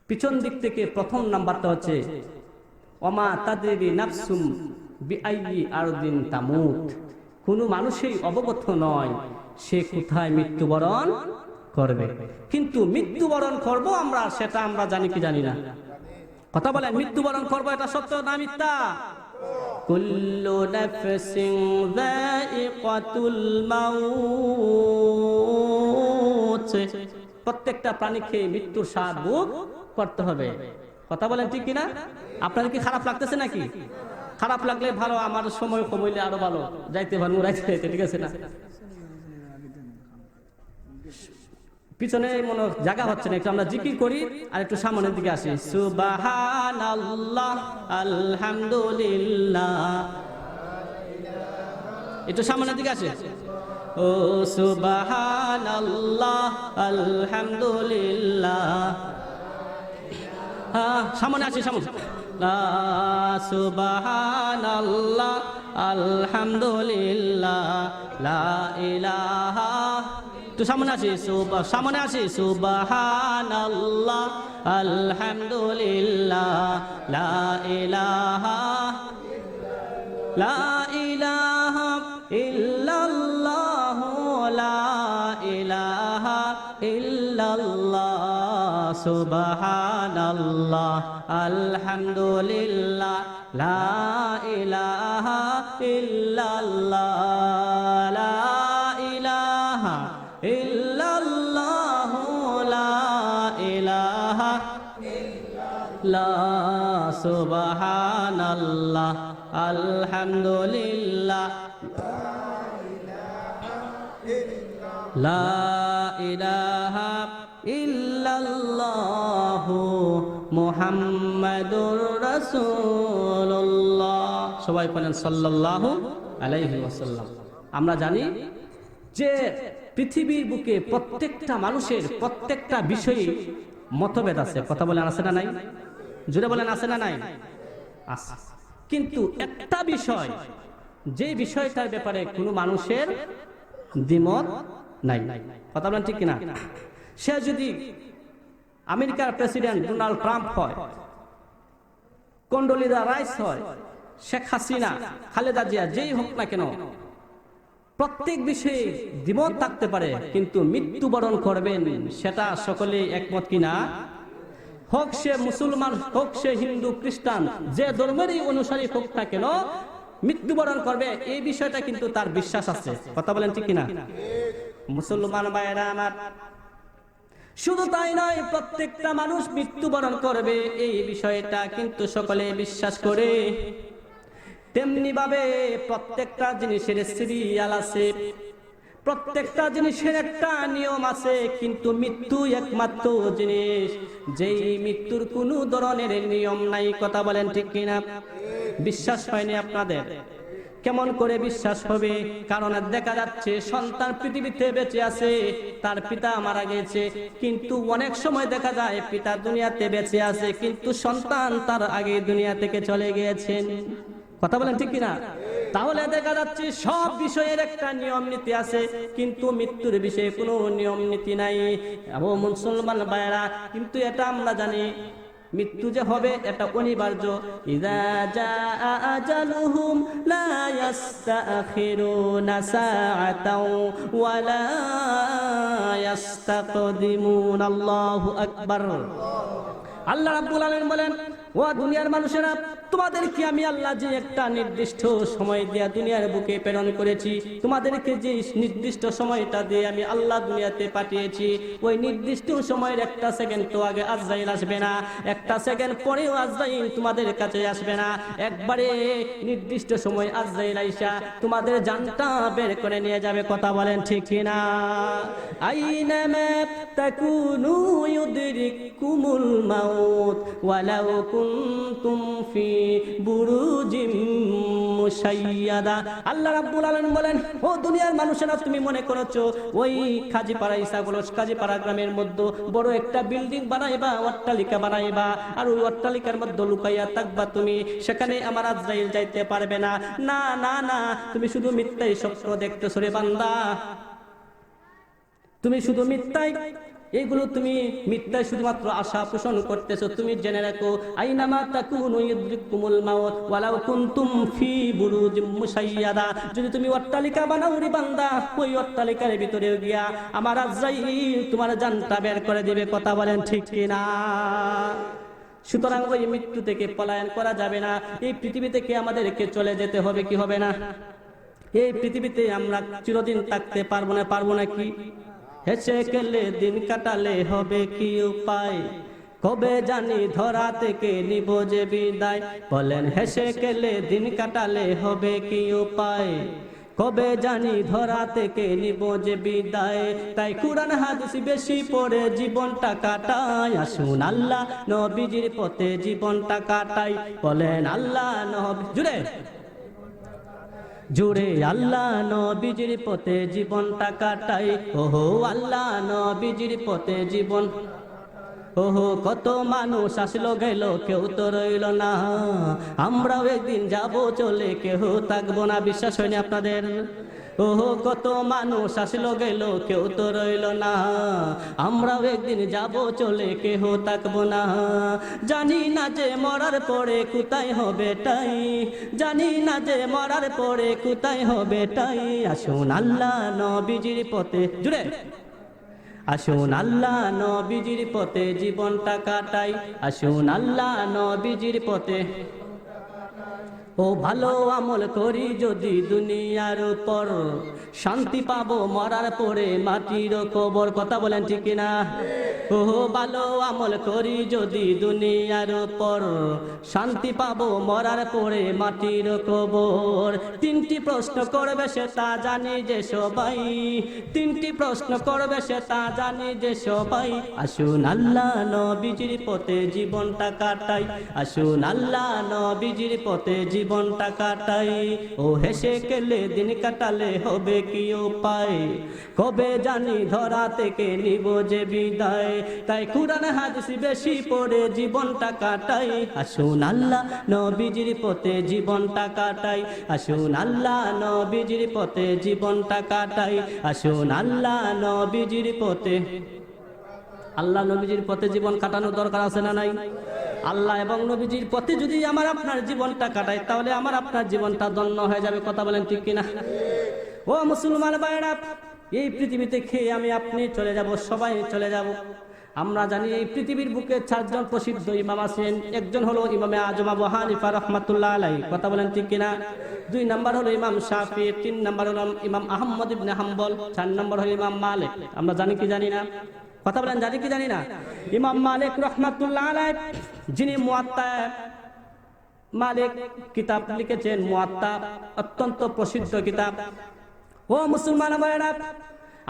পিছন দিক থেকে প্রথম নাম্বারটা হচ্ছে ওমা তাদরি নাফসুম বিআইয়ি আরদিন তামুত, কোনো মানুষই অবগত নয় সে কোথায় মৃত্যুবরণ করবে। কিন্তু মৃত্যুবরণ করব আমরা, সেটা আমরা জানি কি জানি না? কথা বলেন, মৃত্যুবরণ করব এটা সত্য না মিথ্যা? কুল্লু নাফসিন যায়িকাতুল মাউত, প্রত্যেকটা প্রাণীকে মৃত্যুর স্বাদ ভোগ করতে হবে। কথা বলেন ঠিক কিনা? আপনাদের কি খারাপ লাগতেছে নাকি? খারাপ লাগলে ভালো, আমার সময় কমাইলে আরো ভালো, যাইতে ভালো রাইতে, ঠিক আছে না? পিছনে মনে জায়গা হচ্ছে না, একটু আমরা জিকির করি আর একটু সামনের দিকে আসি। সুবহানাল্লাহ আলহামদুলিল্লাহ, একটু সামনের দিকে আসে। ও সুবহানাল্লাহ আলহামদুলিল্লাহ, হ্যাঁ সামনে আসি, সামনে। সুবহানাল্লাহ আলহামদুলিল্লাহ লা ইলাহা, তো সামনে আসি, সামনে আসি। সুবহানাল্লাহ আলহামদুলিল্লাহ লা ইলাহা, লা ইলাহা ইল্লাল্লাহ, লা ইলাহা ইল্লাল্লাহ, সুবহানাল্লাহ আলহামদুলিল্লাহ লা ইলাহা ইল্লাল্লাহ, লা ইলাহা ইল্লাল্লাহ, লা ইলাহা ইল্লাল্লাহ, সুবহানাল্লাহ আলহামদুলিল্লাহ লা ইলাহা ইল্লাল্লাহ, ইল্লাল্লাহু মুহাম্মাদুর রাসূলুল্লাহ। সবাই বলেন সাল্লাল্লাহু আলাইহি ওয়াসাল্লাম। আমরা জানি যে পৃথিবীর বুকে প্রত্যেকটা মানুষের প্রত্যেকটা বিষয়ে মতভেদ আছে। কথা বলেন আছে না নাই? জোরে বলেন আছে না নাই? আছে। কিন্তু একটা বিষয়, যে বিষয়টার ব্যাপারে কোনো মানুষের দ্বিমত নাই। কথা বলেন ঠিক কিনা? সে যদি আমেরিকার প্রেসিডেন্ট ডোনাল্ড ট্রাম্প হয়, কন্ডোলিজা রাইস হয়, শেখ হাসিনা, খালেদা জিয়া, যেই হোক না কেন, প্রত্যেক বিষয়ে দ্বিমত থাকতে পারে, কিন্তু মৃত্যুবরণ করবেন সেটা সকলে একমত কিনা? হোক সে মুসলমান, হোক সে হিন্দু, খ্রিস্টান, যে ধর্মেরই অনুসারী হোক না কেন, মৃত্যুবরণ করবে, এই বিষয়টা কিন্তু তার বিশ্বাস আছে। কথা বলেন ঠিক কিনা? মুসলমান ভাইরা আমার, শুধু তাই নয়, প্রত্যেকটা মানুষ মৃত্যুবরণ করবে এই বিষয়টা কিন্তু সকলে বিশ্বাস করে। তেমনি ভাবে প্রত্যেকটা জিনিসের সিরিয়াল আছে, প্রত্যেকটা জিনিসের একটা নিয়ম আছে, কিন্তু মৃত্যু একমাত্র জিনিস যেই মৃত্যুর কোনো ধরনের নিয়ম নাই। কথা বলেন ঠিক কিনা? বিশ্বাস হয়নি আপনাদের? কেমন করে বিশ্বাস হবে? কারণ দেখা যাচ্ছে সন্তান পৃথিবীতে বেঁচে আছে, তার পিতা মারা গেছে, কিন্তু অনেক সময় দেখা যায় পিতা দুনিয়াতে বেঁচে আছে কিন্তু সন্তান তার আগে দুনিয়া থেকে চলে গিয়েছেন। কথা বলেন ঠিক কিনা? তাহলে দেখা যাচ্ছে সব বিষয়ের একটা নিয়ম নীতি আছে, কিন্তু মৃত্যুর বিষয়ে কোনো নিয়ম নীতি নাই। ও মুসলমান ভাইরা, কিন্তু এটা আমরা জানি মৃত্যু যে হবে এটা অনিবার্য। ইযা জাআ আজালুহুম লা ইস্তাখিরুনা সাআতাও ওয়া লা ইস্তাকদিমুন। আল্লাহু আকবার। আল্লাহ রাব্বুল আলামিন বলেন, ও দুনিয়ার মানুষেরা, তোমাদেরকে আমি আল্লাহ যে একটা নির্দিষ্ট সময় দিয়ে দুনিয়ার বুকে প্রেরণ করেছি, তোমাদেরকে যে নির্দিষ্ট সময়টা দিয়ে আমি আল্লাহ দুনিয়াতে পাঠিয়েছি, ওই নির্দিষ্ট সময়ের একটা সেকেন্ড তো আগে আজরাইল আসবে না, একটা সেকেন্ড পরেও আজরাইল তোমাদের কাছে আসবে না। একবারে নির্দিষ্ট সময় আজরাইল আইসা তোমাদের জানটা বের করে নিয়ে যাবে। কথা বলেন ঠিক কিনা? আইনামা তাকুনু ইউদরিকুমুল মাউত ওয়ালাউ কুনতুম ফি বুরুজিম মুশাইয়াদা। আল্লাহ রাব্বুল আলামিন বলেন, ও দুনিয়ার মানুষেরা, তুমি মনে করছো ওই কাজীপাড়া, ইসাগলস কাজীপাড়া গ্রামের মধ্যে বড় একটা বিল্ডিং বানাইবা, অট্টালিকা বানাইবা, আর ওই অট্টালিকার মধ্যে লুকাইয়া থাকবা তুমি, সেখানে আমার আজরাইল যাইতে পারবে না। না না না, তুমি শুধু মিথ্যাই স্বপ্ন দেখতেছো রে বান্দা, তুমি শুধু মিথ্যাই, এইগুলো তুমি মিথ্যায় শুধুমাত্র আশা পোষণ করতেছো। তুমি জেনে রাখো, আইনামা তাকুনু ইউদরিকুমুল মাউত ওয়ালাউ কুনতুম ফি বুরুজিম মুশাইয়াদা। যদি তুমি অট্টালিকা বানাও রে বান্দা, ওই অট্টালিকার ভিতরে গিয়া আমার আজরাইল তোমার জানটা বের করে দিবে। কথা বলেন ঠিক কিনা? সুতরাং ওই মৃত্যু থেকে পলায়ন করা যাবে না। এই পৃথিবী থেকে আমাদেরকে চলে যেতে হবে, কি হবে না? এই পৃথিবীতে আমরা চিরদিন থাকতে পারবো না। পারবো না কি? হেসে গেলে দিন কাটালে হবে কি উপায়, কবে জানি ধরা থেকে নিব যে বিদায়। বলেন, হেসে গেলে দিন কাটালে হবে কি উপায়, কবে জানি ধরা থেকে নিব যে বিদায়। তাই কুরআন হাদিস বেশি পড়ে জীবনটা কাটাই, আসুন আল্লাহ নবীজির পথে জীবনটা কাটাই। বলেন আল্লাহ নবী জুড়ে জুড়ে আল্লাহ নবীজির পথে জীবনটা কাটাই। ওহো আল্লাহ নবীজির পথে জীবন। ওহো কত মানুষ আসলো গেল, কেউ তো রইল না, আমরাও একদিন যাব চলে, কেউ থাকবো না। বিশ্বাস হয়নি আপনাদের? ওহো কত মানুষ আসলো গেল, কেউ তো রইল না, আমরাও একদিন যাব চলে, কেউ থাকবো না। জানি না যে মরার পরে কোথায় হবে টাই, জানি না যে মরার পরে কোথায় হবে টাই। আসুন আল্লাহ নবীজির পথে জুড়ে, আসুন আল্লাহ নবীজির পথে জীবনটা কাটাই, আসুন আল্লাহ নবীজির পথে। ও ভালো আমল করি যদি দুনিয়ার উপর, শান্তি পাবো মরার পরে মাটির কবর। কথা বলেন ঠিক কিনা? ও ভালো আমল করি যদি দুনিয়ার উপর, শান্তি পাবো মরার পরে মাটির কবর। তিনটি প্রশ্ন করবে সে তা জানি যে সবাই, তিনটি প্রশ্ন করবে সে তা জানি যে সবাই। আসুন আল্লাহ নবীজির পথে জীবনটা কাটাই, আসুন আল্লাহ নবীজির পথে জীবনটা কাটাই। ও হেসে খেলে দিন কাটালে হবে কি উপায়, কবে জানি ধরা থেকে নিব যে বিদায়। তাই কুরআন হাদিস বেশি পড়ে জীবনটা কাটাই, আসুন আল্লাহ নবীজির পথে জীবনটা কাটাই, আসুন আল্লাহ নবীজির পথে জীবনটা কাটাই, আসুন আল্লাহ নবীজির পথে। আল্লাহ নবীজির পথে জীবন কাটানোর দরকার আছে না নাই? আল্লাহ এবং নবীজির পথে যদি আমার আপনার জীবনটা কাটাই, তাহলে আমার আপনার জীবনটা ধন্য হয়ে যাবে। কথা বলেন ঠিক কিনা? ও মুসলমান ভাইরা, এই পৃথিবীতে খেয়ে আমি আপনি চলে যাব, সবাই চলে যাব। আমরা জানি এই পৃথিবীর বুকে চারজন প্রসিদ্ধ ইমাম আছেন। একজন হলো ইমামে আজম আবু হানিফা রাহমাতুল্লাহ আলাইহি। কথা বলেন ঠিক কিনা? 2 নম্বর হলো ইমাম শাফি, 3 নম্বর হলো ইমাম আহমদ ইবনে হাম্বল, 4 নম্বর হলো ইমাম মালিক। আমরা জানি কি জানি না? কথা বলেন জানি কি জানি না? ইমাম মালিক রাহমাতুল্লাহ আলাইহি, যিনি মুয়াত্তা মালিক কিতাব লিখেছেন, মুয়াত্তা অত্যন্ত প্রসিদ্ধ কিতাব। ও মুসলমান ভাইরা,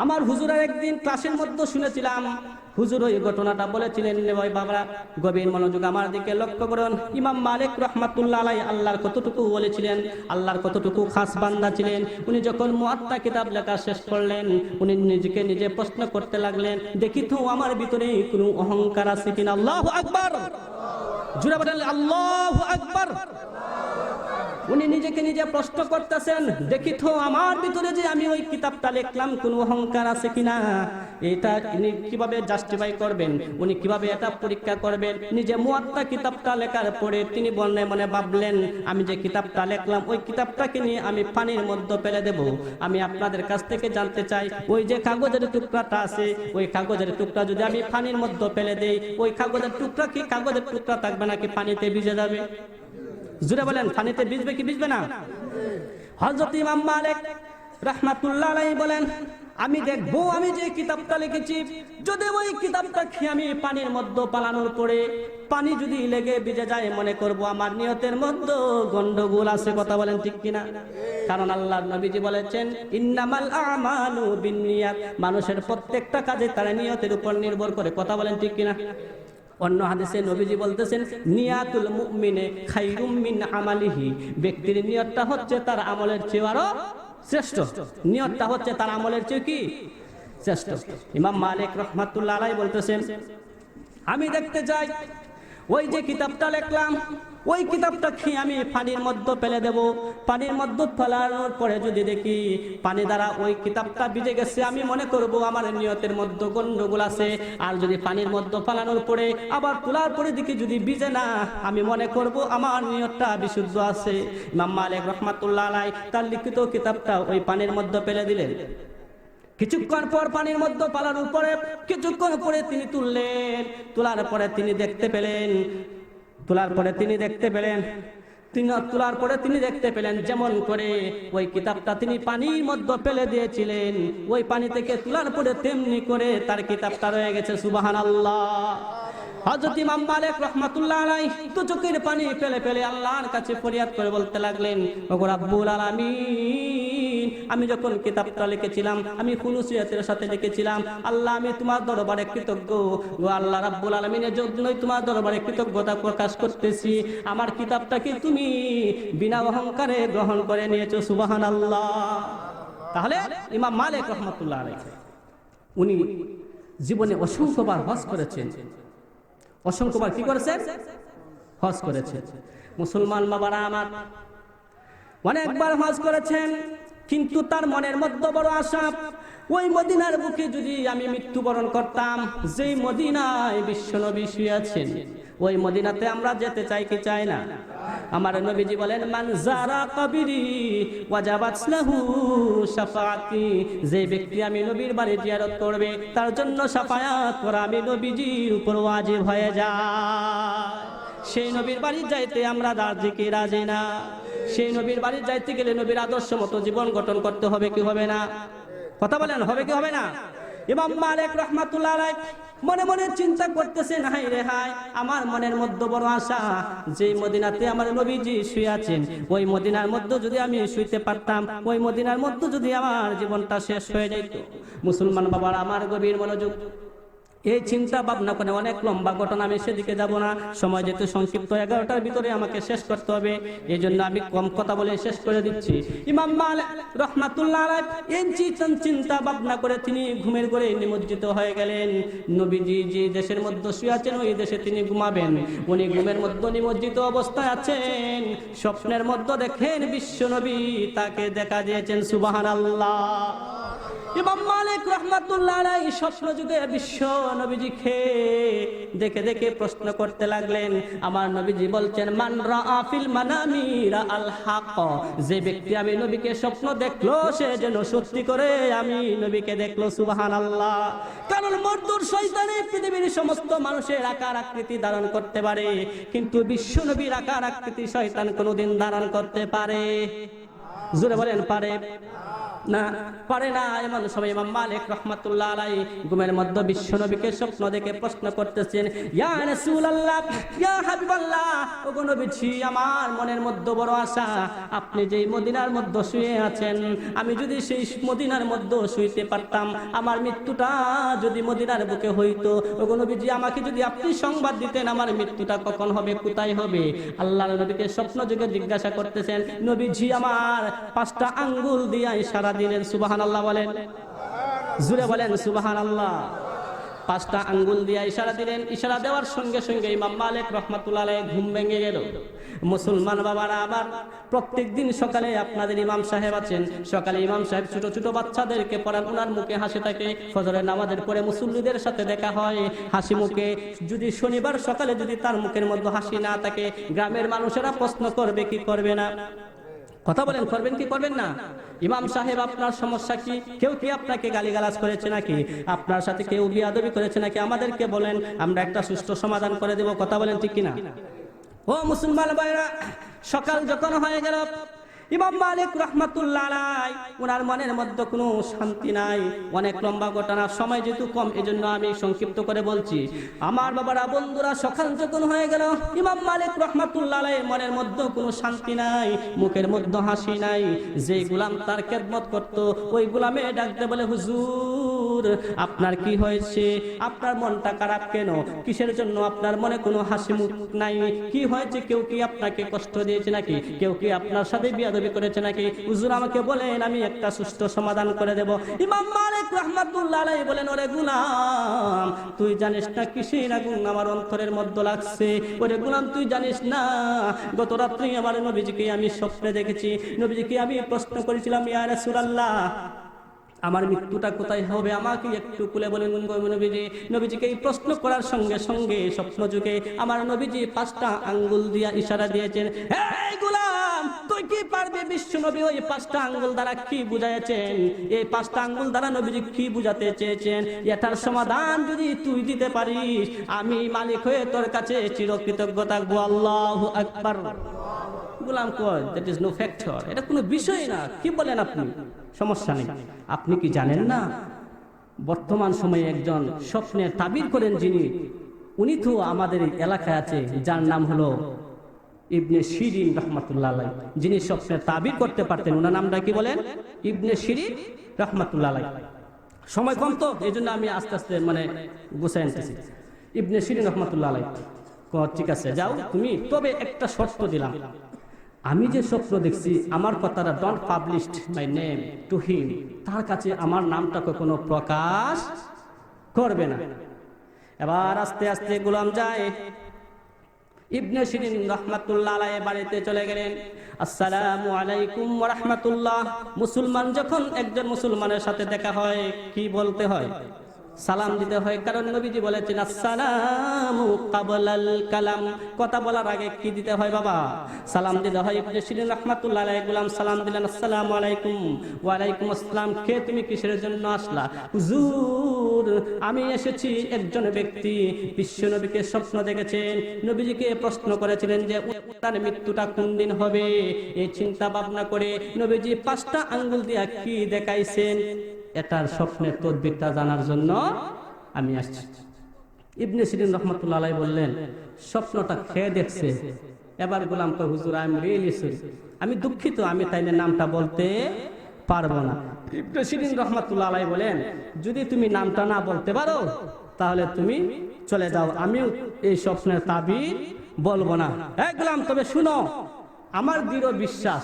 আমার হুজুরের একদিন ক্লাসের মধ্যে শুনেছিলাম, হুজুর ওই ঘটনাটা বলেছিলেন। ভাই বাবারা, গভীর মনোযোগ আমার দিকে লক্ষ্য করুন। ইমাম মালিক রাহমাতুল্লাহ আলাইহি আল্লাহর কতটুকু বলেছিলেন, আল্লাহর কতটুকু খাস বান্দা ছিলেন। উনি যখন মুয়াত্তা কিতাব লেখা শেষ করলেন, উনি নিজেকে নিজে প্রশ্ন করতে লাগলেন, দেখি তো আমার ভিতরে কোনো অহংকার আছে কিনা। আল্লাহু আকবার, জোরে বলেন আল্লাহু আকবার। উনি নিজেকে নিজে প্রশ্ন করতেছেন, দেখি তো আমার ভিতরে যে আমি ওই কিতাবটা লিখলাম কোনো অহংকার আছে কিনা। এটা উনি কিভাবে জাস্টিফাই করবেন, উনি কিভাবে এটা পরীক্ষা করবেন? নিজে মুয়াত্তা কিতাবটা লেখার পরে তিনি মনে মনে ভাবলেন, আমি যে কিতাবটা লিখলাম ওই কিতাবটাকে নিয়ে আমি পানির মধ্যে ফেলে দেব। আমি আপনাদের কাছ থেকে জানতে চাই, ওই যে কাগজের টুকরাটা আছে, ওই কাগজের টুকরা যদি আমি পানির মধ্যে ফেলে দেই, ওই কাগজের টুকরা কি কাগজের টুকরা থাকবে নাকি পানিতে ভিজে যাবে? জুড়ে বলেন, পানিতে ভিজবে কি ভিজবে না? হযরত ইমাম মালিক রাহমাতুল্লাহ আলাইহি বলেন, আমি দেখবো আমি যে কিতাবটা লিখেছি, যদি ওই কিতাবটা খেয়ে আমি পানির মধ্যে পালানোর পরে পানি যদি লেগে ভিজে যায়, মনে করব আমার নিয়তের মধ্যে গন্ডগোল আছে। কথা বলেন ঠিক কিনা? কারণ আল্লাহর নবীজি বলেছেন, ইন্নামাল আমালু বিন্নিয়াত, মানুষের প্রত্যেকটা কাজে তার নিয়তের উপর নির্ভর করে। কথা বলেন ঠিক কিনা? অন্য হাদিসে নবীজি বলতেছেন, নিয়াতুল মুমিনে খায়রুম মিন আমালিহি, ব্যক্তির নিয়তটা হচ্ছে তার আমলের চেয়ে আরো শ্রেষ্ঠ। নিয়তটা হচ্ছে তার আমলের চেয়ে কি শ্রেষ্ঠ। ইমাম মালিক রাহমাতুল্লাহ আলাইহি বলতেছেন, আমি দেখতে চাই ওই যে কিতাবটা লিখলাম, ওই কিতাবটা খেয়ে আমি পানির মধ্যে ফেলে দেব। পানির মধ্যে ফেলানোর পরে যদি দেখি পানি দ্বারা ওই কিতাবটা ভিজে গেছে, আমি মনে করব আমার নিয়তের মধ্যে গন্ডগোল আছে। আর যদি পানির মধ্যে ফেলানোর পরে আবার তোলার পরে দেখি যদি ভিজে না, আমি মনে করব আমার নিয়তটা বিশুদ্ধ আছে। ইমাম মালিক রাহমাতুল্লাহ আলাইহি তার লিখিত কিতাবটা ওই পানির মধ্যে ফেলে দিলেন। কিছুক্ষণ পর পানির মধ্যে পালানোর পরে কিছুক্ষণ পরে তিনি তুললেন। তোলার পরে তিনি দেখতে পেলেন, যেমন করে ওই কিতাবটা তিনি পানির মধ্যে ফেলে দিয়েছিলেন, ওই পানি থেকে তোলার পরে তেমনি করে তার কিতাবটা রয়ে গেছে। সুবহানাল্লাহ। হযরত ইমাম মালিক রাহমাতুল্লাহ আলাইহি তো চোখের পানি ফেলে ফেলে আল্লাহর কাছে ফরিয়াদ করে বলতে লাগলেন, ওগো রব্বুল আলামিন, আমি যখন কিতাবটা লিখেছিলাম আমি খুনুসিয়াতের সাথে লিখেছিলাম। আল্লাহ, আমি তোমার দরবারে কৃতজ্ঞ। ও আল্লাহ রাব্বুল আলামিনের জন্যই তোমার দরবারে কৃতজ্ঞতা প্রকাশ করতেছি। আমার কিতাবটাকে তুমি বিনা অহংকারে গ্রহণ করে নিয়েছো। সুবহানাল্লাহ। তাহলে ইমাম মালিক রাহমাতুল্লাহ আলাইহি উনি জীবনে অসংখ্যবার হজ করেছেন। অসংখ্যবার কি করেছেন? হজ করেছেন। মুসলমান বাবারা আমার, অনেকবার হজ করেছেন, কিন্তু তার মনের মধ্যে বড় আশা, ওই মদিনার বুকে যদি আমি মৃত্যুবরণ করতাম, যেই মদিনায় বিশ্বনবী শুয়ে আছেন, ওই মদিনাতে আমরা যেতে চাই কি চাই না? আমার নবীজি বলেন, মান যারা কবরি ওয়াজাবাত লাহু শাফাআতি, যে ব্যক্তি আমি নবীর বাড়ি জিয়ারত করবে তার জন্য শাফায়াত করা আমি নবীজির উপর ওয়াজিব হয়ে যায়। সেই নবীর বাড়ি যাইতে আমরা রাজি কি রাজি না? সেই নবীর বাড়ি যাইতে গেলে নবীর আদর্শ মতো জীবন গঠন করতে হবে কি হবে না? কথা বলেন, হবে কি হবে না? ইমাম মালিক রাহমাতুল্লাহ আলাইহি মনে মনে চিন্তা করতেছেন, হায় রে হায়, আমার মনের মধ্যে বড় আশা, যে মদিনাতে আমার নবীজি শুয়ে আছেন, ওই মদিনার মধ্যে যদি আমি শুইতে পারতাম, ওই মদিনার মধ্যে যদি আমার জীবনটা শেষ হয়ে যেত। মুসলমান বাবার আমার গভীর মনোযোগ। এই চিন্তা ভাবনা করে অনেক লম্বা ঘটনা, আমি সেদিকে যাব না, সময় যেহেতু সংক্ষিপ্ত, 11টার ভিতরে আমাকে শেষ করতে হবে, এই জন্য আমি কম কথা বলে শেষ করে দিচ্ছি। ইমাম মালিক রাহমাতুল্লাহ আলাইহি এই চিন্তা ভাবনা করে তিনি ঘুমের ঘরে নিমজ্জিত হয়ে গেলেন। নবীজি যে দেশের মধ্যে শুয়ে আছেন, ওই দেশে তিনি ঘুমাবেন। উনি ঘুমের মধ্যে নিমজ্জিত অবস্থায় আছেন, স্বপ্নের মধ্যে দেখেন বিশ্ব নবী, তাকে দেখা দিয়েছেন। সুবহানাল্লাহ। ইমাম মালিক রাহমাতুল্লাহ আলাইহি স্বপ্ন যুগে বিশ্ব নবীজিকে দেখে দেখে প্রশ্ন করতে লাগলেন। আমার নবীজি বলছেন, মান রাআ ফিল মানামি রাআল হক, যে ব্যক্তি আমি নবীকে স্বপ্ন দেখলো, সে যেন সত্যি করে আমি নবীকে দেখলো। সুবহানাল্লাহ। কারণ মর্দুর শয়তানে পৃথিবীর সমস্ত মানুষের আকার আকৃতি ধারণ করতে পারে, কিন্তু বিশ্ব নবীর আকার আকৃতি শয়তান কোনোদিন ধারণ করতে পারে? জোরে বলেন, পারে না? পারে না। এমন সময় ইমাম মালিক রাহমাতুল্লাহ আলাইহি ঘুমের মধ্যে বিশ্ব নবীকে স্বপ্ন দেখে প্রশ্ন করতেছেন, ইয়া রাসূলুল্লাহ, ইয়া হাবিবাল্লাহ, ওগো নবীজি, আমার মনের মধ্যে বড় আশা, আপনি যেই মদিনার মধ্যে শুয়ে আছেন, আমি যদি সেই মদিনার মধ্যে শুইতে পারতাম, আমার মৃত্যুটা যদি মদিনার বুকে হইতো, ওগো নবীজি, আমাকে যদি আপনি সংবাদ দিতেন আমার মৃত্যুটা কখন হবে, কোথায় হবে। আল্লাহর নবীকে স্বপ্ন যুগে জিজ্ঞাসা করতেছেন, নবীজি আমার 5টা আঙ্গুল দিয়ে ইশারা দিলেন। সুবহানাল্লাহ বলেন, জুড়ে বলেন সুবহানাল্লাহ। 5টা আঙ্গুল দিয়ে ইশারা দিলেন। ইশারা দেওয়ার সঙ্গে সঙ্গে ইমাম মালিক রাহমাতুল্লাহ আলাইহি ঘুম ভেঙে গেল। মুসলমান বাবারা আমার, প্রত্যেকদিন সকালে আপনাদের ইমাম সাহেব আছেন, সকালে ইমাম সাহেব ছোট ছোট বাচ্চাদেরকে পড়ান, ওনার মুখে হাসি থাকে। ফজরের নামাজের পরে মুসল্লিদের সাথে দেখা হয় হাসি মুখে। যদি শনিবার সকালে যদি তার মুখের মধ্যে হাসি না থাকে, গ্রামের মানুষেরা প্রশ্ন করবে কি করবে না? কথা বলেন, করবেন কি করবেন না? ইমাম সাহেব আপনার সমস্যা কি? কেউ কি আপনাকে গালিগালাজ করেছে নাকি? আপনার সাথে কেউ বিয়াদবি করেছে নাকি? আমাদেরকে বলেন, আমরা একটা সুষ্ঠু সমাধান করে দেব। কথা বলেন ঠিক কিনা? ও মুসলমান ভাইরা, সকাল যখন হয়ে গেল, ইমাম মালিক রাহমাতুল্লাহ আলাইহি ওনার মনের মধ্যে কোনো শান্তি নাই। অনেক লম্বা ঘটনা, সময় যেহেতু কম, এজন্য আমি সংক্ষিপ্ত করে বলছি। আমার বাবারা, বন্ধুরা, সকাল যখন হয়ে গেল, ইমাম মালিক রাহমাতুল্লাহ আলাইহি মনের মধ্যে কোনো শান্তি নাই, মুখের মধ্যে হাসি নাই। যে গোলাম তার খেদমত করত, ওই গোলামে ডাকতে বলে, হুজুর, আপনার কি হয়েছে? আপনার মনটা খারাপ কেন? কিসের জন্য আপনার মনে কোনো হাসি মুখ নাই? কি হয়েছে? কেউ কি আপনাকে কষ্ট দিয়েছে নাকি? কেউ কি আপনার সাথে বিয়াদবি করেছে নাকি? হুজুর আমাকে বলেন, আমি একটা সুষ্ঠু সমাধান করে দেব। ইমাম মালিক রাহমাতুল্লাহ আলাইহি বলেন, ওরে গোলাম, তুই জানিস না কিসের আগুন আমার অন্তরের মধ্যে লাগছে? ওরে গোলাম, তুই জানিস না গত রাত্রে আমার নবীজিকে আমি স্বপ্নে দেখেছি। নবীজিকে আমি প্রশ্ন করেছিলাম, ইয়া রাসূলুল্লাহ, আমার মৃত্যুটা কোথায় হবে, আমাকে একটু খুলে বলেন নবীজি। নবীজিকে এই প্রশ্ন করার সঙ্গে সঙ্গে স্বপ্ন যুগে আমার নবীজি 5টা আঙ্গুল দিয়া ইশারা দিয়েছেন। এই গোলাম, তুই কি পারবি? বিশ্ব নবী ওই 5টা আঙ্গুল দ্বারা কি বুঝাইছেন? এই 5টা আঙ্গুল দ্বারা নবীজি কি বুঝাতে চেয়েছেন? এটার সমাধান যদি তুই দিতে পারিস, আমি মালিক হয়ে তোর কাছে চিরকৃতজ্ঞ থাকবো। আল্লাহু আকবার। গোলাম কয়, দ্যাট ইজ নো ফ্যাক্টর, এটা কোনো বিষয় না। কি বলেন আপনি? সমস্যা নেই। আপনি কি জানেন না, বর্তমান সময়ে একজন স্বপ্নে তাবির করেন যিনি, উনি তো আমাদের এলাকায় আছে, যার নাম হলো ইবনে শিরিন রাহমাতুল্লাহ আলাইহি, যিনি স্বপ্নে তাবির করতে পারতেন। ওনার নামটা কি বলেন? ইবনে শিরিন রাহমাতুল্লাহ আলাইহি। সময় কম তো, এই জন্য আমি আস্তে আস্তে গুছাই আনতেছি। ইবনে শিরিন রাহমাতুল্লাহ আলাইহি, ঠিক আছে যাও তুমি, তবে একটা শর্ত দিলাম, আমি যে স্বপ্ন দেখছি আমার কথাটা don't publish my name to him, তার কাছে আমার নামটা কখনো প্রকাশ করবে না। এবার আস্তে আস্তে গোলাম যায় ইবনে শিরিন রাহমাতুল্লাহ আলাইহি বাড়িতে চলে গেলেন। আসসালামু আলাইকুম ওয়া রাহমাতুল্লাহ। মুসলমান যখন একজন মুসলমানের সাথে দেখা হয়, কি বলতে হয়? সালাম দিতে হয়, কারণ নবীজি বলেছেন আসসালামু ক্বাবলাল কালাম, কথা বলার আগে কি দিতে হয় বাবা? সালাম দিতে হয়। ইবনে শিরিন রাহমাতুল্লাহ আলাইহি গোলাম সালাম দিলেন, আসসালামু আলাইকুম। ওয়া আলাইকুম আসসালাম। কে তুমি? কিসের জন্য আসলা? হুজুর, আমি এসেছি, একজন ব্যক্তি বিশ্ব নবীকে স্বপ্ন দেখেছেন, নবীজিকে প্রশ্ন করেছিলেন যে তার মৃত্যুটা কোন দিন হবে। এই চিন্তা ভাবনা করে নবীজি 5টা আঙ্গুল দিয়া কি দেখাইছেন? এটার স্বপ্নের তদবিরটা জানার জন্য আমি আসছি। ইবনে সিরিন রহমতুল্লাহ আলাইহি বললেন, স্বপ্নটা খেয়ে দেখছে। এবার গোলাম কয়, হুজুর আই এম রিয়েলি সরি, আমি দুঃখিত, আমি তাইলে নামটা বলতে পারবো না। ইবনে সিরিন রহমতুল্লাহ আলাইহি বলেন, যদি তুমি নামটা না বলতে পারো তাহলে তুমি চলে যাও, আমিও এই স্বপ্নের তাবির বলবো না। এই গোলাম, তবে শুনো, আমার দৃঢ় বিশ্বাস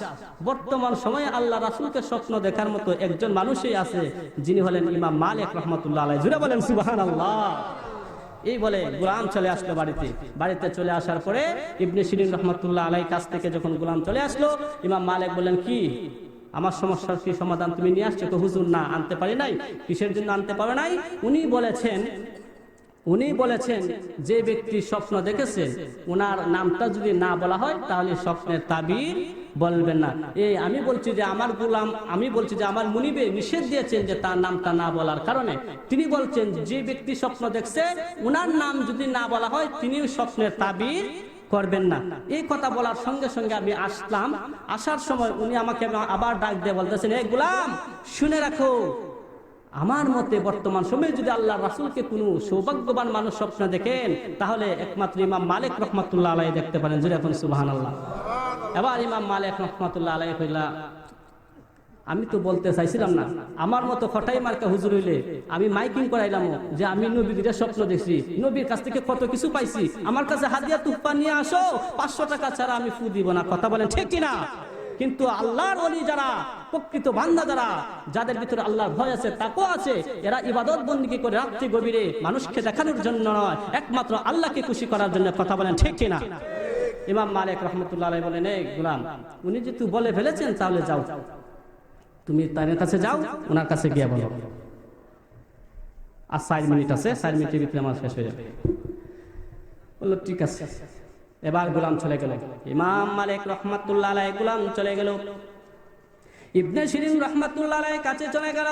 বর্তমান সময়ে আল্লাহ রাসূলকে স্বপ্ন দেখার মতো একজন মানুষই আছে, যিনি হলেন ইমাম মালিক রহমতুল্লাহ আলাইহি। জুড়ে বলেন সুবহানাল্লাহ। এই বলে গোলাম চলে আসলো বাড়িতে চলে আসার পরে ইবনে সিরিন রহমতুল্লাহ আলাইহির কাছ থেকে যখন গোলাম চলে আসলো, ইমাম মালিক বললেন, কি আমার সমস্যার কি সমাধান তুমি নিয়ে আসছো? তো হুজুর, না, আনতে পারি নাই। কিসের জন্য আনতে পারে নাই? উনি বলেছেন যে ব্যক্তি স্বপ্ন দেখেছে ওনার নামটা যদি না বলা হয় তাহলে স্বপ্নের তাবির বলবেন না। আমি বলছি যে আমার মুনিবে নিষেধ দিয়েছেন যে তার নামটা না বলার কারণে। তিনি বলছেন যে ব্যক্তি স্বপ্ন দেখছে ওনার নাম যদি না বলা হয় তিনিও স্বপ্নের তাবির করবেন না। এই কথা বলার সঙ্গে সঙ্গে আমি আসলাম। আসার সময় উনি আমাকে আবার ডাক দিয়ে বলতেছেন, এই গোলাম, শুনে রাখো, আমার মতে বর্তমান সময়ে যদি আল্লাহ রাসূলকে কোনো সৌভাগ্যবান মানুষ স্বপ্ন দেখেন তাহলে একমাত্র ইমাম মালিক রহমাতুল্লাহ আলাইহি দেখতে পারেন। জুড়ে এখন সুবহানাল্লাহ। এবার ইমাম মালিক রহমাতুল্লাহ আলাইহি কইলা, আমি তো বলতে চাইছিলাম না, আমার মতো ফটাই মার্কা হুজুর হইলে আমি মাইকিং করাইলাম যে আমি নবীর স্বপ্ন দেখছি, নবীর কাছ থেকে কত কিছু পাইছি, আমার কাছে হাদিয়া তুফা নিয়ে আসো, 500 টাকা ছাড়া আমি ফু দিব না। কথা বলেন ঠিক কিনা? কিন্তু আল্লাহর ওলি যারা, প্রকৃত বান্দা যারা, যাদের ভিতরে আল্লাহর ভয় আছে, তাকওয়া আছে, এরা ইবাদত বন্দেগী করে রাত্রি গভীরে মানুষকে দেখানোর জন্য নয়, একমাত্র আল্লাহকে খুশি করার জন্য। কথা বলেন ঠিক কিনা? ইমাম মালিক রহমতুল্লাহ আলাইহি বলেন, এই গোলাম, উনি যেহেতু বলে ফেলেছেন তাহলে যাও, তুমি তার কাছে যাও, ওনার কাছে গিয়ে বলো। আর 4 মিনিট আছে, 4 মিনিটের ভিতরে আমার শেষ হয়ে যাবে। বললো ঠিক আছে। এবার গোলাম চলে গেল, ইমাম মালিক রহমাতুল্লাহ আলাইহি গোলাম চলে গেল, ইবনে সিরিন রহমাতুল্লাহ আলাইহি কাছে চলে গেল।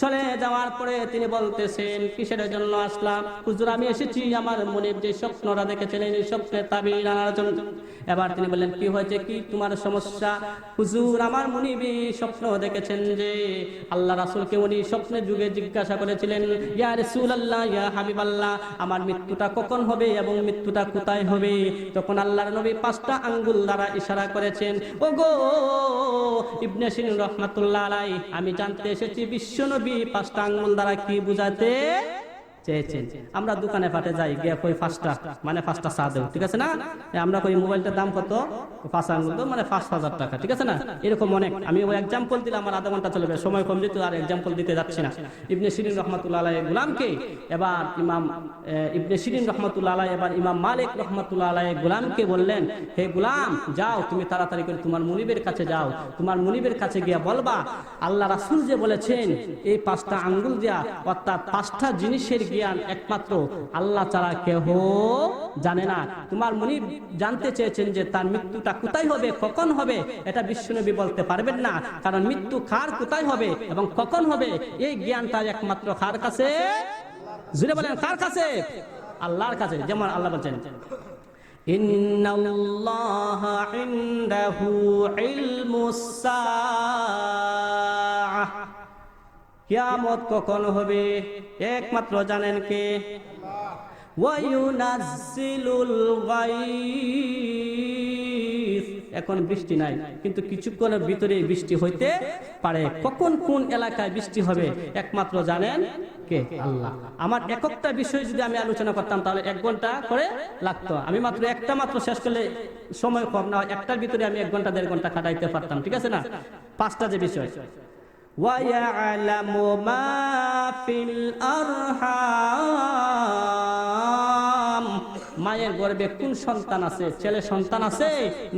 চলে যাওয়ার পরে তিনি বলতেছেন, কিসের জন্য আসলাম? হুজুর, আমি এসেছি আমার মনের যে স্বপ্নটা দেখেছিলেন এই স্বপ্নের তাবির আনার জন্য। এবার তিনি বললেন, কি হয়েছে, কি তোমার সমস্যা? হুজুর, আমার মুনিবি স্বপ্ন দেখেছেন যে আল্লাহ রাসূলকে উনি স্বপ্নের যুগে জিজ্ঞাসা করেছিলেন, ইয়া রাসূলুল্লাহ, ইয়া হাবিবাল্লাহ, আমার মৃত্যুটা কখন হবে এবং মৃত্যুটা কোথায় হবে? তখন আল্লাহর নবী 5টা আঙ্গুল দ্বারা ইশারা করেছেন। ওগো ইবনে সিরিন রাহমাতুল্লাহ আলাইহি, আমি জানতে এসেছি বিশ্বনবী 5টা আঙ্গুল দ্বারা কি বুঝাতে চেয়েছেন। আমরা দোকানে ফাটে যাই, গিয়ে কই 5টা মানে 5টা চা দেও, ঠিক আছে না? আমরা কই মোবাইলটার দাম কত? 5 আঙ্গুল তো মানে 5,000 টাকা, ঠিক আছে না? এরকম অনেক। আমি ওই এক্সাম্পল দিলাম, আমার আধা ঘন্টা চলবে, সময় কম দিতে আর এক্সাম্পল দিতে যাচ্ছি না। ইবনে সিরিন রহমাতুল্লাহ আলাইহি গোলামকে এবার ইবনে সিরিন রহমাতুল্লাহ আলাইহি এবার ইমাম মালিক রহমাতুল্লাহ আলাইহি গোলামকে বললেন, হে গোলাম, যাও, তুমি তাড়াতাড়ি করে তোমার মুনিবের কাছে যাও, তোমার মুনিবের কাছে গিয়ে বলবা আল্লাহ রাসূল যে বলেছেন এই 5টা আঙ্গুল দিয়া, অর্থাৎ 5টা জিনিসের জ্ঞান একমাত্র আল্লাহ ছাড়া কেহ জানে না। তোমার মুনিব জানতে চেয়েছেন যে তার মৃত্যুটা কোথায় হবে, কখন হবে, এটা বিশ্বনবী বলতে পারবেন না, কারণ মৃত্যু কার কোথায় হবে এবং কখন হবে এই জ্ঞানটা একমাত্র কার কাছে? জুড়ে বলেন, কার কাছে? আল্লাহর কাছে। যেমন আল্লাহ বলছেন, ইন্নাল্লাহা ইনদাহু ইলমুস সাআহ, কিয়ামত কখন হবে একমাত্র জানেন কে? ওয়া ইউনাজ্জিলুল গায়স, এখন বৃষ্টি নাই কিন্তু কিছুক্ষণের ভিতরে বৃষ্টি হইতে পারে। কখন কোন এলাকায় বৃষ্টি হবে একমাত্র জানেন কে? আল্লাহ। আমার একটা বিষয় যদি আমি আলোচনা করতাম তাহলে 1 ঘন্টা করে লাগতো। আমি মাত্র একটা শেষ করলে সময় কম, না একটার ভিতরে আমি 1 ঘন্টা 1.5 ঘন্টা কাটাইতে পারতাম, ঠিক আছে না? 5টা যে বিষয়, وَيَعْلَمُ مَا فِي الْأَرْحَامِ, মায়ের গর্ভে কোন সন্তান আছে, ছেলে সন্তান আছে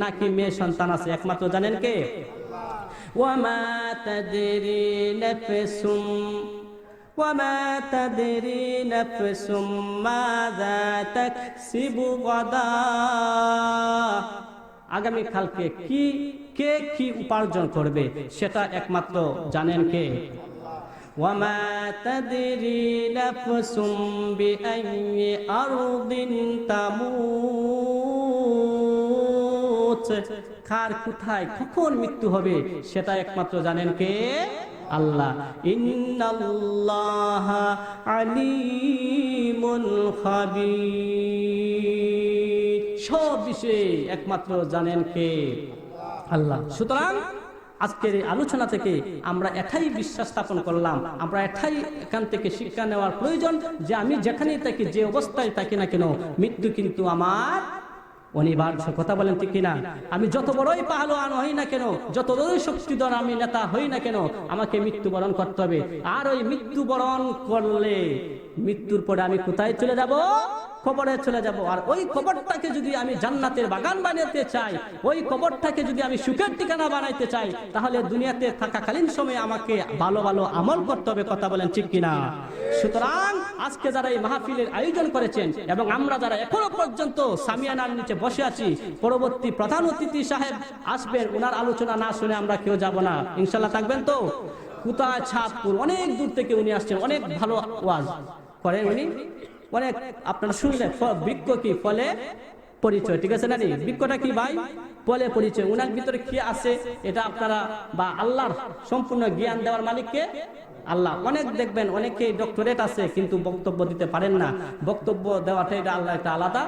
নাকি মেয়ে সন্তান আছে একমাত্র জানেন কে? وَمَا تَدْرِي نَفْسٌ مَاذَا تَكْسِبُ غَدًا, আগামী কালকে কে কি উপার্জন করবে সেটা একমাত্র জানেন কে? ওয়ামা তাদরি নাফসুম বিআইয়ি আরদিন তামুত, কার কোথায় কখন মৃত্যু হবে সেটা একমাত্র জানেন কে? আল্লাহ। ইন্নাল্লাহা আলিমুন খাবীর, সব বিষয়ে একমাত্র জানেন কে? আল্লাহ। সুতরাং আজকের এই আলোচনা থেকে আমরা এটাই বিশ্বাস স্থাপন করলাম, আমরা এটাই এখান থেকে শিক্ষা নেওয়ার প্রয়োজন যে আমি যেখানেই থাকি, যে অবস্থায় থাকি না কেন, মৃত্যু কিন্তু আমার অনিবার্য। কথা বলেন ঠিক কিনা? আমি যত বড়ই পাহলোয়ান হই না কেন, যত বড়ই শক্তিধর আমি নেতা হই না কেন, আমাকে মৃত্যুবরণ করতে হবে। আর ওই মৃত্যুবরণ করলে মৃত্যুর পরে আমি কোথায় চলে যাব? কবরে চলে যাব। আর ওই কবরটাকে যদি আমি জান্নাতের বাগান বানাতে চাই, ওই কবরটাকে যদি আমি সুখের ঠিকানা বানাইতে চাই, তাহলে দুনিয়াতে থাকাকালীন সময়ে আমাকে ভালো ভালো আমল করতে হবে। কথা বলেন ঠিক কিনা? সুতরাং আজকে যারা এই মাহফিলের আয়োজন করেছেন এবং আমরা যারা এখনো পর্যন্ত সামিয়ানার নিচে বসে আছি, পরবর্তী প্রধান অতিথি সাহেব আসবেন, ওনার আলোচনা না শুনে আমরা কেউ যাব না। ইনশাল্লাহ থাকবেন তো? কোথায়? ছাদপুর, অনেক দূর থেকে উনি আসছেন, অনেক ভালো ওয়াজ করেন উনি, অনেক আপনারা শুনলে। বৃক্ষ কি? ফলে পরিচয়, ঠিক আছে না? বৃক্ষটা কি ভাই? ফলে পরিচয়। উনার ভিতরে কি আছে এটা আপনারা, বা আল্লাহর সম্পূর্ণ জ্ঞান দেওয়ার মালিককে আল্লাহ। অনেক দেখবেন অনেকে ডক্টরেট আছে কিন্তু বক্তব্য দিতে পারেন না। বক্তব্য দেওয়াটা এটা আল্লাহ একটা আলাদা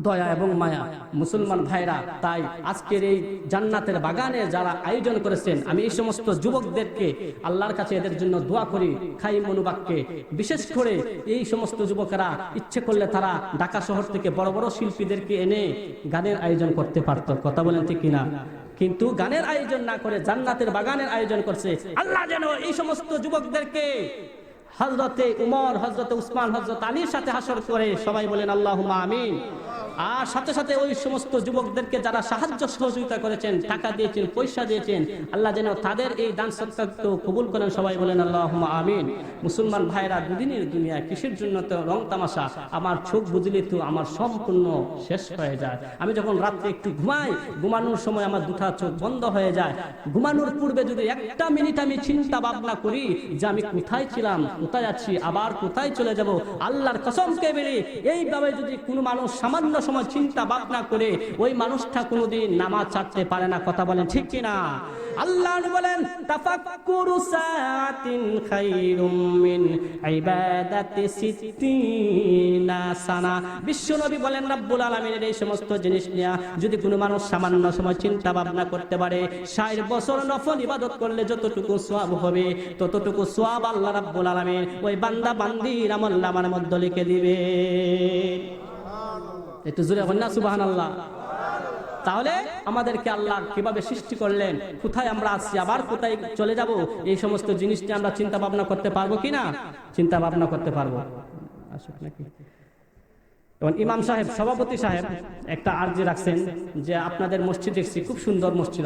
দয়া এবং মায়া। মুসলমান ভাইরা, তাই আজকের এই জান্নাতের বাগানে যারা আয়োজন করেছেন, আমি এই সমস্ত যুবকদেরকে আল্লাহর কাছে এদের জন্য দোয়া করি, খাই মনুবাককে। বিশেষ করে এই সমস্ত যুবকেরা ইচ্ছে করলে তারা ঢাকা শহর থেকে বড় বড় শিল্পীদেরকে এনে গানের আয়োজন করতে পারত। কথা বলেন ঠিক কিনা? কিন্তু গানের আয়োজন না করে জান্নাতের বাগানের আয়োজন করছে। আল্লাহ যেন এই সমস্ত যুবকদেরকে হযরতে উমর, হযরতে উসমান, হযরত আলীর সাথে হাসর করে। সবাই বলেন আল্লাহুম্মা আমিন। আর সাথে সাথে ওই সমস্ত যুবকদেরকে যারা সাহায্য সহযোগিতা করেছেন, টাকা দিয়েছেন, পয়সা দিয়েছেন, আল্লাহ যেন তাদের এই দান সদকা কবুল করেন। সবাই বলেন আল্লাহুম্মা আমিন। মুসলমান ভাইরা, দুদিনের দুনিয়া কিসের জন্য তো রং তামাশা। আমার চোখ বুঝলে তো আমার সম্পূর্ণ শেষ হয়ে যায়। আমি যখন রাত্রে একটু ঘুমাই, ঘুমানোর সময় আমার দুটা চোখ বন্ধ হয়ে যায়। ঘুমানোর পূর্বে যদি একটা মিনিট আমি চিন্তা ভাবনা করি যে আমি কোথায় ছিলাম, কোথায় আছি, আবার কোথায় চলে যাব, আল্লাহর কসমকে বলি, এইভাবে যদি কোনো মানুষ সামান্য সময় চিন্তা ভাবনা করে, ওই মানুষটা কোনোদিন নামাজ ছাড়তে পারে না। কথা বলেন ঠিক কিনা? আল্লাহ বলেন তাফাক্কুরু সাআতিন খায়রুম মিন ইবাদাতি সিত্তিনা সানা। বিশ্বনবী বলেন রব্বুল আলামিনের এই সমস্ত জিনিস নিয়ে যদি কোনো মানুষ সামান্য সময় চিন্তা ভাবনা করতে পারে, 60 বছর নফল ইবাদত করলে যতটুকু সওয়াব হবে, ততটুকু সওয়াব আল্লাহ রাব্বুল আলামিন ওই বান্দা বান্দির আমলনামার মধ্যে লিখে দিবে। একটু জোরে বলেন না সুবহানাল্লাহ। তাহলে আমাদেরকে আল্লাহ কিভাবে সৃষ্টি করলেন, কোথায় আমরা আছি, আবার কোথায় চলে যাব, এই সমস্ত জিনিস নিয়ে আমরা চিন্তা ভাবনা করতে পারবো কিনা? চিন্তা ভাবনা করতে পারবো। আসুক নাকি? এবং ইমাম সাহেব, সভাপতি সাহেব একটা আরজি রাখছেন যে আপনাদের মসজিদ দেখছি খুব সুন্দর মসজিদ।